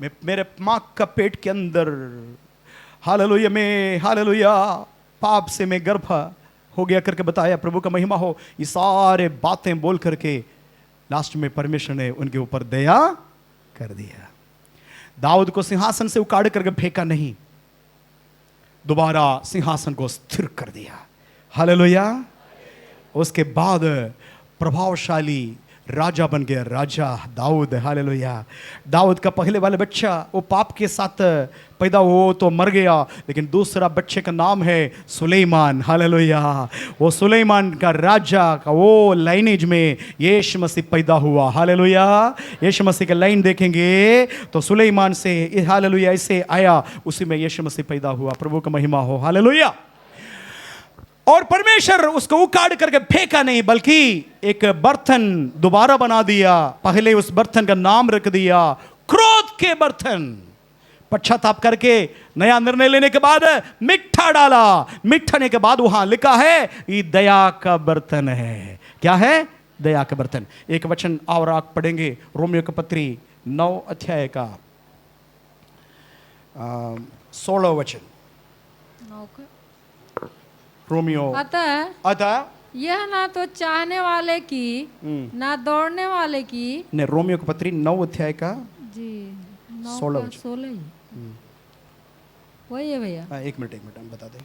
S3: मैं, मेरे मां का पेट के अंदर, हालेलुया, में हालेलुया पाप से मैं गर्भ हो गया करके बताया। प्रभु का महिमा हो। ये सारे बातें बोल करके लास्ट में परमेश्वर ने उनके ऊपर दया कर दिया। दाऊद को सिंहासन से उखाड़ करके फेंका नहीं, दोबारा सिंहासन को स्थिर कर दिया। हालेलुया। उसके बाद प्रभावशाली राजा बन गया, राजा दाऊद। हालेलुया। दाऊद का पहले वाला बच्चा वो पाप के साथ पैदा हो तो मर गया, लेकिन दूसरा बच्चे का नाम है सुलेमान। हालेलुया। वो सुलेमान का राजा का वो लाइनेज में यीशु मसीह पैदा हुआ। हालेलुया। यीशु मसीह का लाइन देखेंगे तो सुलेमान से, हालेलुया, ऐसे आया, उसी में यीशु मसीह पैदा हुआ। प्रभु का महिमा हो। हालेलुया। और परमेश्वर उसको उखाड़ करके फेंका नहीं, बल्कि एक बर्तन दोबारा बना दिया। पहले उस बर्तन का नाम रख दिया क्रोध के बर्तन। पश्चाताप करके नया निर्णय लेने के बाद मिठा डाला। मिठाने के बाद वहां लिखा है ये दया का बर्तन है। क्या है? दया का बर्तन। एक वचन और आग पढ़ेंगे, रोमियो की पत्री 9 अध्याय का 16 वचन। रोमियो। अतः
S1: यह ना तो चाहने वाले की, ना दौड़ने वाले की,
S3: ने रोमियो की पत्री 9 अध्याय का
S1: जी
S3: 16
S1: ही वही है भैया।
S3: एक मिनट हम बता दें।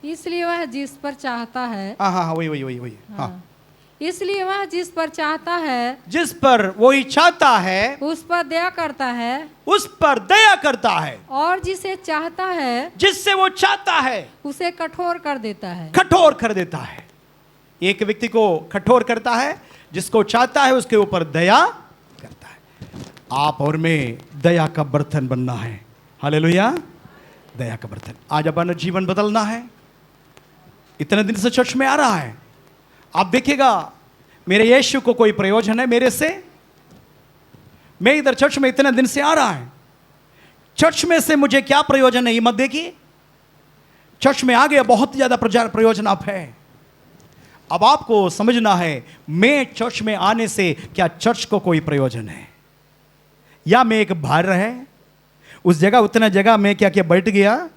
S1: इसलिए वह जिस पर चाहता है,
S3: हाँ, वही। हाँ।
S1: इसलिए वह जिस पर चाहता है
S3: जिस पर वो चाहता है
S1: उस पर दया करता है,
S3: उस पर दया करता है,
S1: और जिसे चाहता है
S3: जिससे वो चाहता है
S1: उसे कठोर कर देता है।
S3: कठोर कर देता है। एक व्यक्ति को कठोर करता है, जिसको चाहता है उसके ऊपर दया करता है। आप और मैं दया का बर्तन बनना है। हालेलुया, दया का बर्तन। आज अपना जीवन बदलना है। इतने दिन से चर्च में आ रहा है, आप देखिएगा मेरे यीशु को कोई प्रयोजन है मेरे से? मैं इधर चर्च में इतने दिन से आ रहा है, चर्च में से मुझे क्या प्रयोजन है ये मत देखिए। चर्च में आ गया, बहुत ज्यादा प्रयोजन आप है। अब आपको समझना है, मैं चर्च में आने से क्या चर्च को कोई प्रयोजन है, या मैं एक भार है उस जगह, उतना जगह मैं क्या क्या बैठ गया,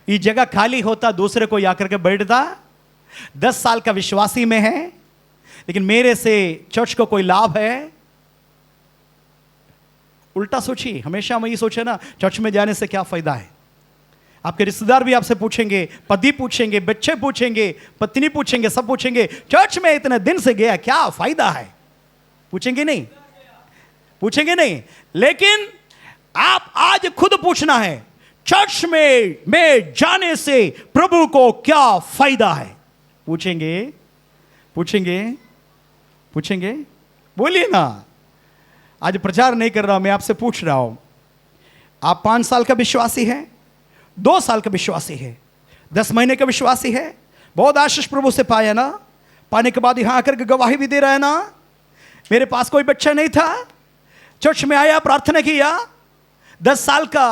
S3: ये जगह खाली होता दूसरे को आकर के बैठता। 10 साल का विश्वासी में है, लेकिन मेरे से चर्च को कोई लाभ है? उल्टा सोचिए। हमेशा हम ये सोचे ना, चर्च में जाने से क्या फायदा है। आपके रिश्तेदार भी आपसे पूछेंगे, पति पूछेंगे, बच्चे पूछेंगे, पत्नी पूछेंगे, सब पूछेंगे चर्च में इतने दिन से गया क्या फायदा है? पूछेंगे नहीं? पूछेंगे नहीं। लेकिन आप आज खुद पूछना है, चर्च में मैं जाने से प्रभु को क्या फायदा है? पूछेंगे? पूछेंगे? पूछेंगे? बोलिए ना। आज प्रचार नहीं कर रहा हूं, मैं आपसे पूछ रहा हूं। आप 5 साल का विश्वासी है, 2 साल का विश्वासी है, 10 महीने का विश्वासी है, बहुत आशीष प्रभु से पाया ना, पाने के बाद यहां आकर के गवाही भी दे रहा है ना, मेरे पास कोई बच्चा नहीं था, चर्च में आया, प्रार्थना किया, 10 साल का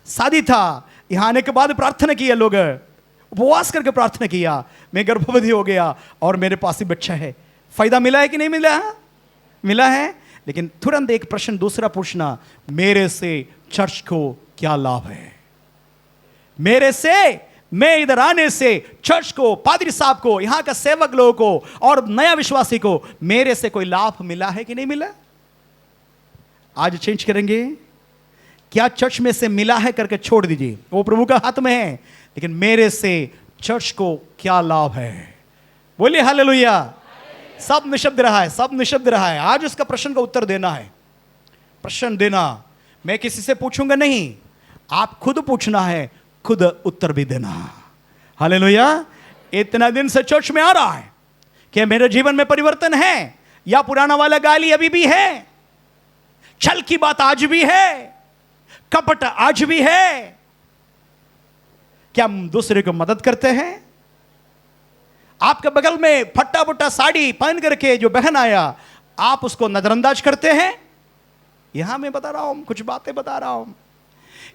S3: शादी था, यहां आने के बाद प्रार्थना किया, लोग उपवास करके प्रार्थना किया, मैं गर्भवती हो गया और मेरे पास ही बच्चा है। फायदा मिला है कि नहीं मिला? मिला है। लेकिन तुरंत एक प्रश्न दूसरा पूछना, मेरे से चर्च को क्या लाभ है? मेरे से, मैं इधर आने से चर्च को, पादरी साहब को, यहां का सेवक लोगों को और नया विश्वासी को मेरे से कोई लाभ मिला है कि नहीं मिला? आज चेंज करेंगे। क्या चर्च में से मिला है करके छोड़ दीजिए, वो प्रभु का हाथ में है, लेकिन मेरे से चर्च को क्या लाभ है? बोलिए हालेलुया। सब निशब्द रहा है, सब निशब्द रहा है। आज उसका प्रश्न का उत्तर देना है। प्रश्न देना, मैं किसी से पूछूंगा नहीं, आप खुद पूछना है, खुद उत्तर भी देना। हालेलुया। इतना दिन से चर्च में आ रहा है, क्या मेरे जीवन में परिवर्तन है, या पुराना वाला गाली अभी भी है, छल की बात आज भी है, कपट आज भी है? क्या हम दूसरे को मदद करते हैं? आपके बगल में फट्टा बुट्टा साड़ी पहन करके जो बहन आया, आप उसको नजरअंदाज करते हैं? यहां मैं बता रहा हूं, कुछ बातें बता रहा हूं।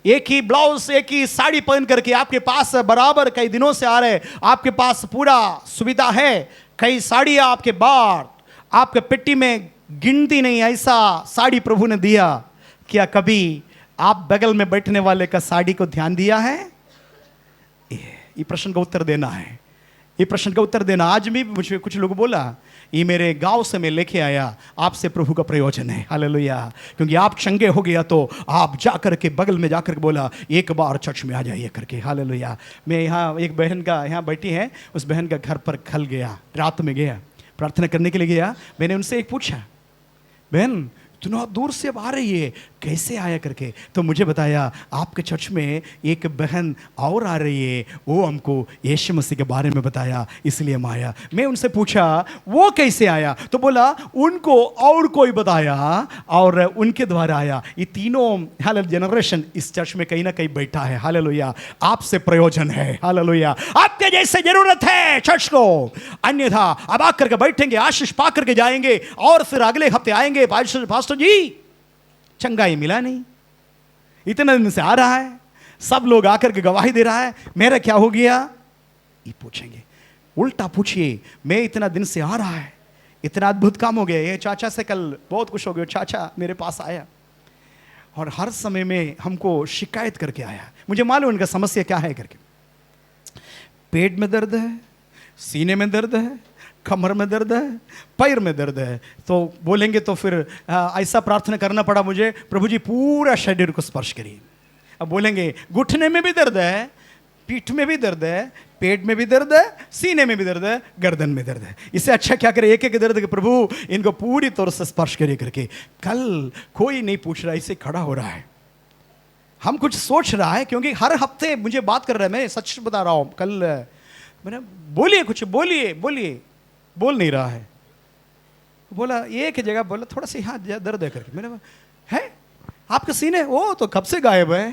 S3: एक ही ब्लाउज, एक ही साड़ी पहन करके आपके पास बराबर कई दिनों से आ रहे, आपके पास पूरा सुविधा है, कई साड़ियां आपके बाहर, आपके पेटी में गिनती नहीं, ऐसा साड़ी प्रभु ने दिया। क्या कभी आप बगल में बैठने वाले का साड़ी को ध्यान दिया है? ये प्रश्न का उत्तर देना है। ये प्रश्न का उत्तर देना। आज भी मुझे कुछ लोग बोला, ये मेरे गांव से मैं लेके आया, आपसे प्रभु का प्रयोजन है। हालेलुया। क्योंकि आप चंगे हो गया तो आप जाकर के बगल में जाकर के बोला, एक बार चर्च में आ जाइए करके। हालेलुया। मैं यहाँ एक बहन का, यहाँ बैठी है, उस बहन का घर पर खल गया, रात में गया, प्रार्थना करने के लिए गया। मैंने उनसे एक पूछा, बहन इतना दूर से अब आ रही है, कैसे आया करके? तो मुझे बताया, आपके चर्च में एक बहन और आ रही है, वो हमको यीशु मसीह के बारे में बताया, इसलिए हम आया। मैं उनसे पूछा वो कैसे आया? तो बोला उनको और कोई बताया और उनके द्वारा आया। ये तीनों हालेलुया जनरेशन इस चर्च में कहीं ना कहीं बैठा है। हालेलुया। आपसे प्रयोजन है। हालेलुया। आपके जैसे जरूरत है चर्च को, अन्यथा अब आकर के बैठेंगे, आशीष पा करके जाएंगे और फिर अगले हफ्ते आएंगे, पास्टर जी चंगाई मिला नहीं, इतने दिन से आ रहा है, सब लोग आकर के गवाही दे रहा है, मेरा क्या हो गया? ये पूछेंगे। उल्टा पूछिए, मैं इतना दिन से आ रहा है, इतना अद्भुत काम हो गया। ये चाचा से कल बहुत खुश हो गया, चाचा मेरे पास आया और हर समय में हमको शिकायत करके आया। मुझे मालूम उनका समस्या क्या है करके। पेट में दर्द है, सीने में दर्द है, कमर में दर्द है, पैर में दर्द है। तो बोलेंगे तो फिर ऐसा प्रार्थना करना पड़ा मुझे, प्रभु जी पूरा शरीर को स्पर्श करिए। अब बोलेंगे घुटने में भी दर्द है, पीठ में भी दर्द है, पेट में भी दर्द है, सीने में भी दर्द है, गर्दन में दर्द है। इससे अच्छा क्या करे, एक एक दर्द के प्रभु इनको पूरी तौर से स्पर्श करे करके। कल कोई नहीं पूछ रहा, इसे खड़ा हो रहा है, हम कुछ सोच रहा है, क्योंकि हर हफ्ते मुझे बात कर रहा है, मैं सच बता रहा हूं। कल मैंने बोलिए कुछ, बोलिए बोलिए, बोल नहीं रहा है। बोला एक जगह, बोला थोड़ा सा यहाँ दर्द है करके। मैंने है आपके सीने, वो तो कब से गायब है,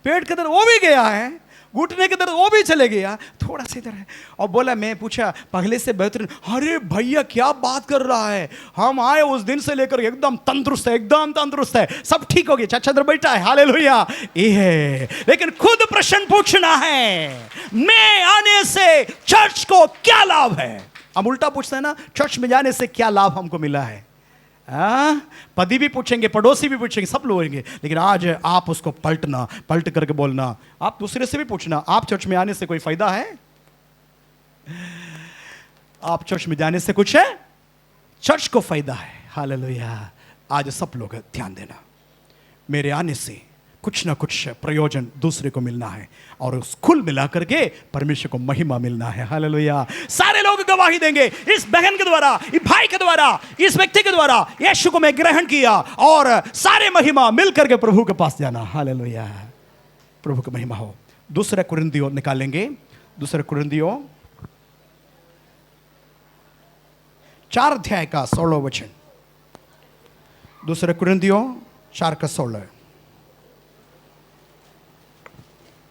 S3: पेट का दर्द वो भी गया है, घुटने के दर्द वो भी चले गया, थोड़ा सा इधर है। और बोला, मैं पूछा पहले से बेहतरीन। अरे भैया क्या बात कर रहा है, हम आए उस दिन से लेकर एकदम तंदुरुस्त है, एकदम तंदुरुस्त है, सब ठीक हो गया। चाचा इधर बैठा है, हालेलुया। ये है, लेकिन खुद प्रश्न पूछना है, मैं आने से चर्च को क्या लाभ है। हम उल्टा पूछते हैं ना, चर्च में जाने से क्या लाभ हमको मिला है। पति भी पूछेंगे, पड़ोसी भी पूछेंगे, सब लोग होंगे। लेकिन आज आप उसको पलट करके बोलना, आप दूसरे से भी पूछना, आप चर्च में आने से कोई फायदा है? आप चर्च में जाने से कुछ है? चर्च को फायदा है। हालेलुया। आज सब लोग ध्यान देना, मेरे आने से कुछ ना कुछ प्रयोजन दूसरे को मिलना है, और उस कुल मिला करके परमेश्वर को महिमा मिलना है। हालेलुया। सारे लोग गवाही देंगे, इस बहन के द्वारा, इस भाई के द्वारा, इस व्यक्ति के द्वारा यीशु को मैं ग्रहण किया, और सारे महिमा मिल करके प्रभु के पास जाना। हालेलुया। प्रभु की महिमा हो। दूसरा कुरिन्थियों निकालेंगे, दूसरा कुरिन्थियों 4 अध्याय का 16 वचन। दूसरा कुरिन्थियों 4 का 16।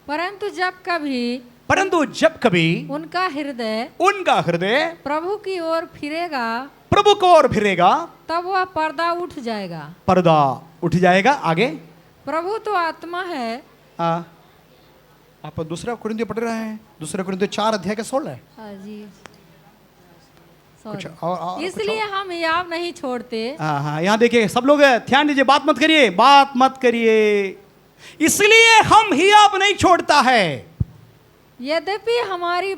S1: परंतु जब कभी उनका हृदय प्रभु की ओर फिरेगा, तब वह पर्दा उठ जाएगा। आगे, प्रभु तो आत्मा है।
S3: आप दूसरा कुरिन्थियों पढ़ रहे हैं, दूसरा कुरिन्थियों 4 अध्याय का 16 है।
S1: जी,
S3: कुछ और
S1: इसलिए हम याव नहीं छोड़ते।
S3: हाँ, यहाँ देखिए सब लोग ध्यान दीजिए, बात मत करिए। इसलिए हम हियाब नहीं छोड़ता है,
S1: यद्यपि हमारा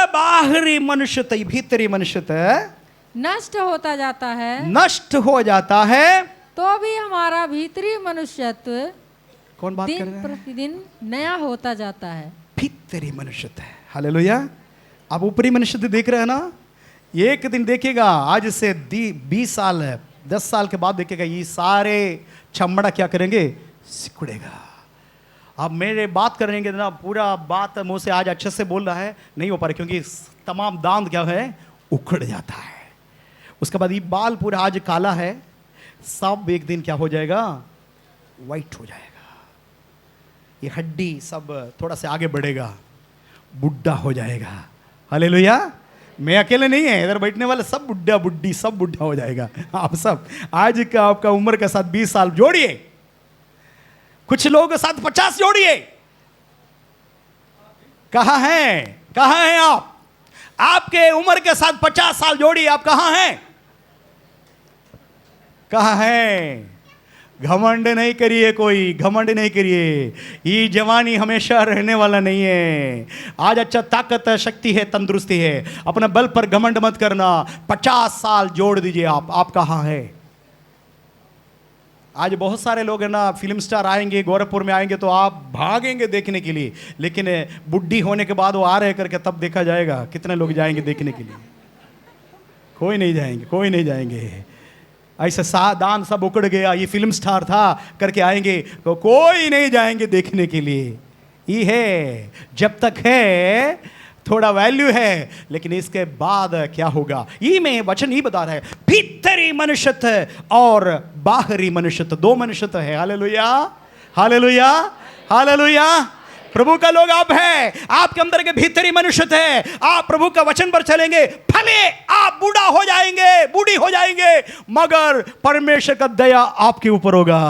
S1: बाहरी मनुष्य
S3: भीतरी मनुष्य
S1: नष्ट हो जाता है, तो भी हमारा भीतरी मनुष्यत्व
S3: कौन बात कर
S1: दिन
S3: रहा है?
S1: प्रतिदिन नया होता जाता है।
S3: भीतरी मनुष्यत्व। हालेलुया। आप ऊपरी मनुष्यत्व देख रहे हैं ना, एक दिन देखेगा, आज से 20 साल 10 साल के बाद देखेगा, ये सारे चमड़ा क्या करेंगे, सिकुड़ेगा। अब मेरे बात करेंगे ना, पूरा बात मुंह से आज अच्छे से बोल रहा है, नहीं हो पा रहा, क्योंकि तमाम दांत क्या है, उखड़ जाता है। उसके बाद ये बाल पूरा आज काला है, सब एक दिन क्या हो जाएगा, वाइट हो जाएगा। ये हड्डी सब थोड़ा सा आगे बढ़ेगा, बुढ़ा हो जाएगा। हालेलुया। मैं अकेले नहीं है, इधर बैठने वाले सब बुढ़ी सब बुढ़ा हो जाएगा। आप सब आज का आपका उम्र के साथ 20 साल जोड़िए, कुछ लोगों के साथ 50 जोड़िए। कहां हैं आप? आपके उम्र के साथ 50 साल जोड़िए, आप कहां हैं? घमंड नहीं करिए, कोई घमंड नहीं करिए। ये जवानी हमेशा रहने वाला नहीं है। आज अच्छा ताकत है, शक्ति है, तंदुरुस्ती है, अपने बल पर घमंड मत करना। 50 साल जोड़ दीजिए। आप कहाँ है? आज बहुत सारे लोग है ना, फिल्म स्टार आएंगे, गोरखपुर में आएंगे तो आप भागेंगे देखने के लिए, लेकिन बुढ़ी होने के बाद वो आ रहे करके तब देखा जाएगा कितने लोग जाएंगे देखने के लिए। कोई नहीं जाएंगे। ऐसा दान सब उकड़ गया, ये फिल्म स्टार था करके आएंगे तो कोई नहीं जाएंगे देखने के लिए। ये है, जब तक है थोड़ा वैल्यू है, लेकिन इसके बाद क्या होगा, ये में वचन ही बता रहा है। भीतरी मनुष्यत्व और बाहरी मनुष्यत्व, 2 मनुष्यत्व है। Hallelujah, hallelujah, hallelujah. प्रभु का लोग आप हैं, आपके अंदर के भीतरी मनुष्यत्व है। आप प्रभु का वचन पर चलेंगे, भले आप बूढ़ा हो जाएंगे, बूढ़ी हो जाएंगे, मगर परमेश्वर का दया आपके ऊपर होगा।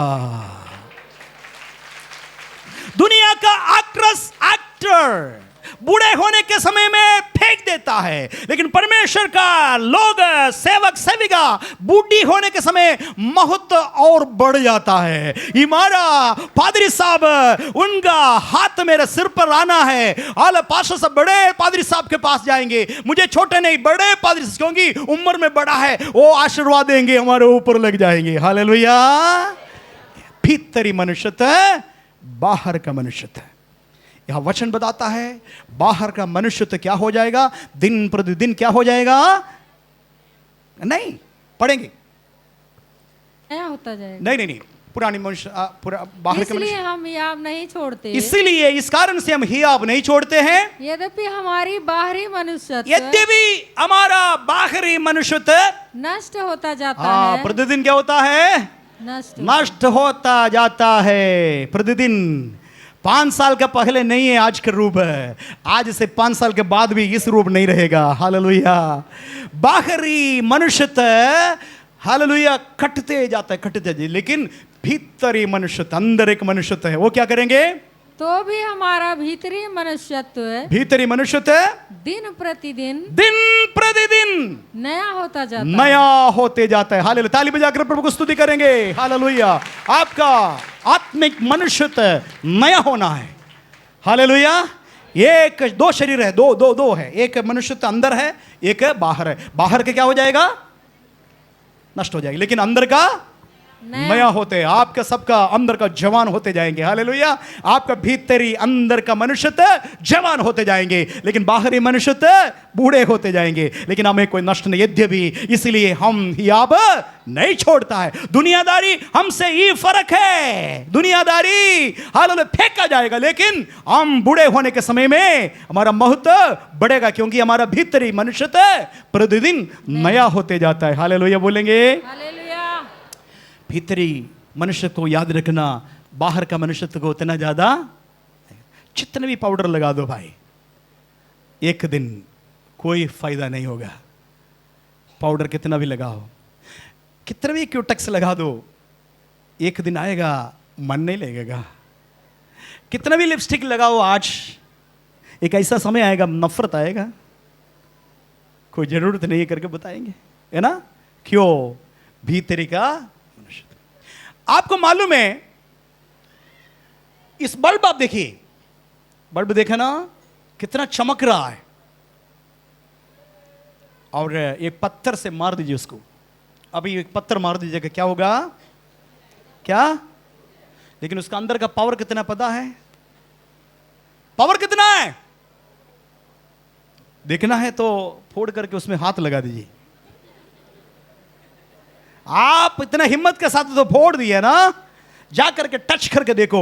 S3: दुनिया का एक्ट्रेस एक्टर बूढ़े होने के समय में फेंक देता है, लेकिन परमेश्वर का लोग सेवक सेविका बूढ़ी होने के समय महत्व और बढ़ जाता है। हमारा पादरी साहब, उनका हाथ मेरे सिर पर आना है, आला पास्टर साहब बड़े पादरी साहब के पास जाएंगे, मुझे छोटे नहीं बड़े पादरी, क्योंकि उम्र में बड़ा है, वो आशीर्वाद देंगे, हमारे ऊपर लग जाएंगे। हालेलुया। भीतरी मनुष्यत्व, बाहर का मनुष्यत्व। यह वचन बताता है बाहर का मनुष्य तो क्या हो जाएगा, दिन प्रतिदिन क्या हो जाएगा, नहीं पढ़ेंगे,
S1: नया होता जाएगा।
S3: नहीं नहीं नहीं, पुरानी मनुष्य बाहर के
S1: इसलिए
S3: मनुष्य,
S1: हम हियाब नहीं छोड़ते,
S3: इसीलिए इस कारण से हम हियाब नहीं छोड़ते हैं।
S1: यद्यपि हमारी बाहरी मनुष्यत्व
S3: यद्यपि हमारा बाहरी मनुष्यत्व
S1: नष्ट होता जाता
S3: हाँ
S1: है,
S3: प्रतिदिन क्या होता है, नष्ट होता जाता है प्रतिदिन। 5 साल का पहले नहीं है आज का रूप है, आज से 5 साल के बाद भी इस रूप नहीं रहेगा। हालेलुया। बाहरी मनुष्यत्व हालेलुया कटते जाता है, कटते जाता है, लेकिन भीतरी मनुष्यत्व, अंदर एक मनुष्यत्व है, वो क्या करेंगे,
S1: तो भी हमारा भीतरी मनुष्यत्व
S3: भीतरी मनुष्यत्व
S1: दिन प्रतिदिन नया होता जाता
S3: नया होते जाता है। हालेलुया। ताली बजाकर प्रभु को स्तुति करेंगे। हालेलुया। आपका आत्मिक मनुष्यत्व नया होना है। हालेलुया। एक 2 शरीर है, दो है, एक मनुष्यत्व अंदर है, एक बाहर है। बाहर के क्या हो जाएगा, नष्ट हो जाएगी, लेकिन अंदर का नया होते, आपका सबका अंदर का जवान होते जाएंगे। हालेलुया। आपका भीतरी अंदर का मनुष्यत्व जवान होते जाएंगे, लेकिन बाहरी मनुष्यत्व बूढ़े होते जाएंगे, लेकिन हमें कोई नष्ट नहीं, यद्यपि इसलिए हम हियाब नहीं छोड़ता है। दुनियादारी हमसे ही फर्क है, दुनियादारी हालेलुया फेंका जाएगा, लेकिन हम बूढ़े होने के समय में हमारा महत्व बढ़ेगा, क्योंकि हमारा भीतरी मनुष्यत्व प्रतिदिन नया होते जाता है। हालेलुया बोलेंगे।
S1: हालेलुया।
S3: भीतरी मनुष्य को याद रखना, बाहर का मनुष्य को उतना ज्यादा, जितने भी पाउडर लगा दो भाई, एक दिन कोई फायदा नहीं होगा। पाउडर कितना भी लगाओ, कितना भी क्यूटेक्स लगा दो, एक दिन आएगा मन नहीं लगेगा। कितना भी लिपस्टिक लगाओ आज, एक ऐसा समय आएगा नफरत आएगा, कोई जरूरत नहीं है करके बताएंगे, है ना। क्यों, भीतरी का मनुष्य। आपको मालूम है, इस बल्ब आप देखिए, बल्ब देखा ना कितना चमक रहा है, और एक पत्थर से मार दीजिए उसको, अभी एक पत्थर मार दीजिएगा, क्या होगा, क्या, लेकिन उसका अंदर का पावर कितना पता है, पावर कितना है, देखना है तो फोड़ करके उसमें हाथ लगा दीजिए। आप इतना हिम्मत के साथ तो फोड़ दिए ना, जा करके टच करके देखो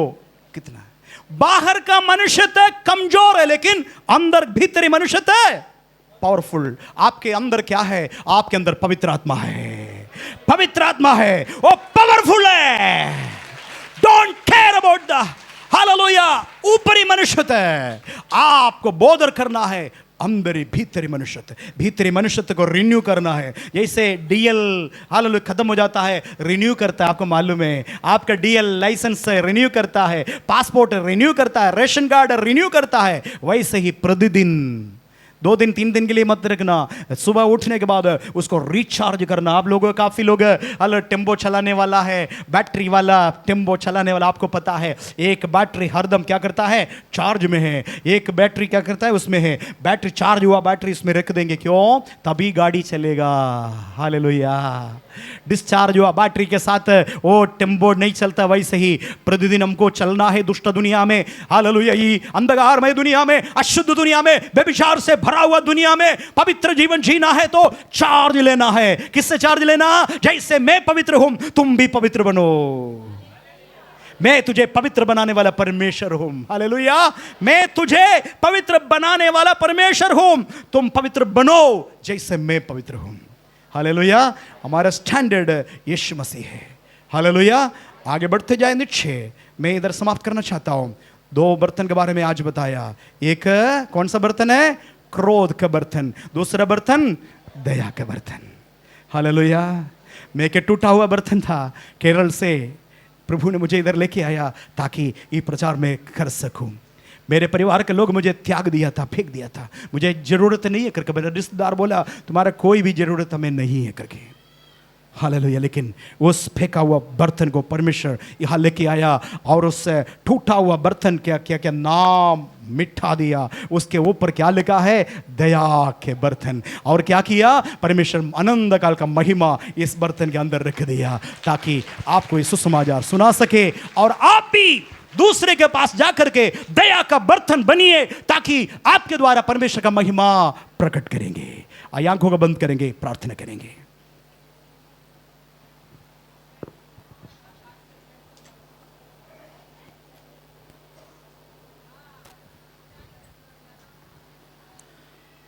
S3: कितना है। बाहर का मनुष्यत्व कमजोर है, लेकिन अंदर भीतरी मनुष्यत्व पावरफुल। आपके अंदर क्या है, आपके अंदर पवित्र आत्मा है, पवित्र आत्मा है, वो पावरफुल है। Don't care about the hallelujah ऊपरी मनुष्यत्व, आपको बोधर करना है अंदर भीतरी मनुष्यत्व, भीतरी मनुष्यत्व को रिन्यू करना है। जैसे डीएल हालेलुया खत्म हो जाता है, रिन्यू करता है, आपको मालूम है, आपका डीएल लाइसेंस रिन्यू करता है, पासपोर्ट रिन्यू करता है, रेशन कार्ड रिन्यू करता है, वैसे ही प्रतिदिन 2 दिन 3 दिन के लिए मत रखना, सुबह उठने के बाद उसको रिचार्ज करना। आप लोगों काफी लोग टेम्पो चलाने वाला है, बैटरी वाला टेम्पो चलाने वाला, आपको पता है एक बैटरी हरदम क्या करता है, चार्ज में है, एक बैटरी क्या करता है, उसमें है, बैटरी चार्ज हुआ, बैटरी उसमें रख देंगे, क्यों, तभी गाड़ी चलेगा। हालेलुया। डिस्चार्ज हुआ बैटरी के साथ वो टेम्पो नहीं चलता। वैसे ही प्रतिदिन हमको चलना है दुष्ट दुनिया में, हालेलुया, अंधकारमय दुनिया में, अशुद्ध दुनिया में, व्यभिचार से भरा हुआ दुनिया में पवित्र जीवन जीना है तो चार्ज लेना है। किससे चार्ज लेना, जैसे मैं पवित्र हूं तुम भी पवित्र बनो, मैं तुझे पवित्र बनाने वाला परमेश्वर हूं। हालेलुया। मैं तुझे पवित्र बनाने वाला परमेश्वर हूं, तुम पवित्र बनो जैसे मैं पवित्र हूं। हालेलुया। हमारा स्टैंडर्ड यीशु मसीह है। हालेलुया। आगे बढ़ते जाए निश्चय, मैं इधर समाप्त करना चाहता हूं। 2 बर्तन के बारे में आज बताया। एक कौन सा बर्तन है, क्रोध का बर्तन, दूसरा बर्तन दया का बर्तन। हालेलुया। मैं के टूटा हुआ बर्तन था, केरल से प्रभु ने मुझे इधर लेके आया ताकि ये प्रचार में कर सकूं। मेरे परिवार के लोग मुझे त्याग दिया था, फेंक दिया था, मुझे जरूरत नहीं है करके। मेरा रिश्तेदार बोला तुम्हारा कोई भी जरूरत हमें नहीं है करके। हालेलुया। लेकिन उस फेंका हुआ बर्तन को परमेश्वर यहाँ लेके आया और उस टूटा हुआ बर्तन क्या क्या क्या नाम मिठा दिया। उसके ऊपर क्या लिखा है, दया के बर्तन। और क्या किया, परमेश्वर आनंद काल का महिमा इस बर्तन के अंदर रख दिया ताकि आपको ये सुसमाचार सुना सके और आप भी दूसरे के पास जाकर के दया का बर्तन बनिए, ताकि आपके द्वारा परमेश्वर का महिमा प्रकट करेंगे। आइए आंखों को बंद करेंगे, प्रार्थना करेंगे।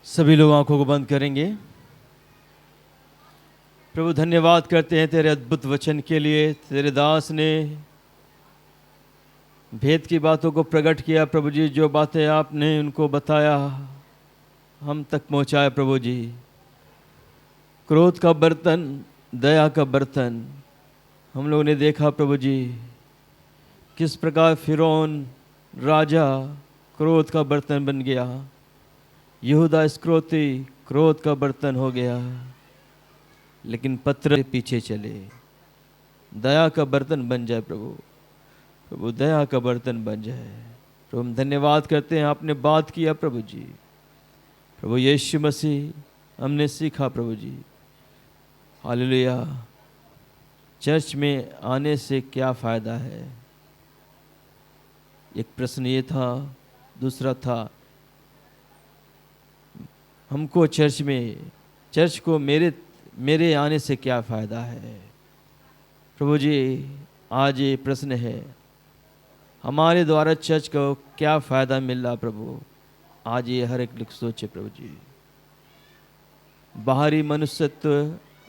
S4: सभी लोग आंखों को बंद करेंगे। प्रभु धन्यवाद करते हैं तेरे अद्भुत वचन के लिए। तेरे दास ने भेद की बातों को प्रकट किया प्रभु जी, जो बातें आपने उनको बताया हम तक पहुंचाया प्रभु जी। क्रोध का बर्तन, दया का बर्तन हम लोगों ने देखा प्रभु जी, किस प्रकार फिरौन राजा क्रोध का बर्तन बन गया, यहूदा इस्करियोती क्रोध का बर्तन हो गया, लेकिन पत्र पीछे चले। दया का बर्तन बन जाए प्रभु, प्रभु दया का बर्तन बन जाए। प्रभु हम धन्यवाद करते हैं, आपने बात किया प्रभु जी। प्रभु यीशु मसीह हमने सीखा प्रभु जी, हालेलुया। चर्च में आने से क्या फ़ायदा है? एक प्रश्न ये था। दूसरा था, हमको चर्च को मेरे आने से क्या फ़ायदा है? प्रभु जी आज ये प्रश्न है, हमारे द्वारा चर्च को क्या फ़ायदा मिल रहा प्रभु? आज ये हर एक लोग सोचे प्रभु जी। बाहरी मनुष्यत्व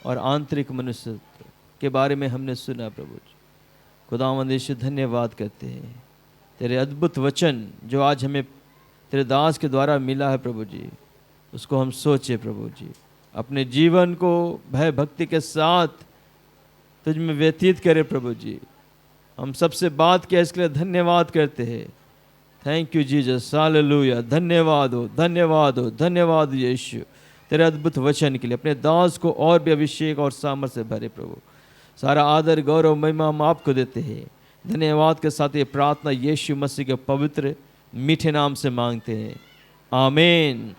S4: और आंतरिक मनुष्यत्व के बारे में हमने सुना प्रभु जी। खुदावंद यीशु धन्यवाद करते हैं, तेरे अद्भुत वचन जो आज हमें तेरे दास के द्वारा मिला है प्रभु जी, उसको हम सोचे प्रभु जी, अपने जीवन को भय भक्ति के साथ तुझ में व्यतीत करें प्रभु जी। हम सबसे बात किया, इसके लिए धन्यवाद करते हैं। Thank you Jesus, hallelujah. धन्यवाद हो, धन्यवाद हो, धन्यवाद यीशु तेरे अद्भुत वचन के लिए। अपने दास को और भी अभिषेक और सामर्थ से भरे प्रभु। सारा आदर गौरव महिमा हम आपको देते हैं। धन्यवाद के साथ ये प्रार्थना यीशु मसीह के पवित्र मीठे नाम से मांगते हैं, आमीन।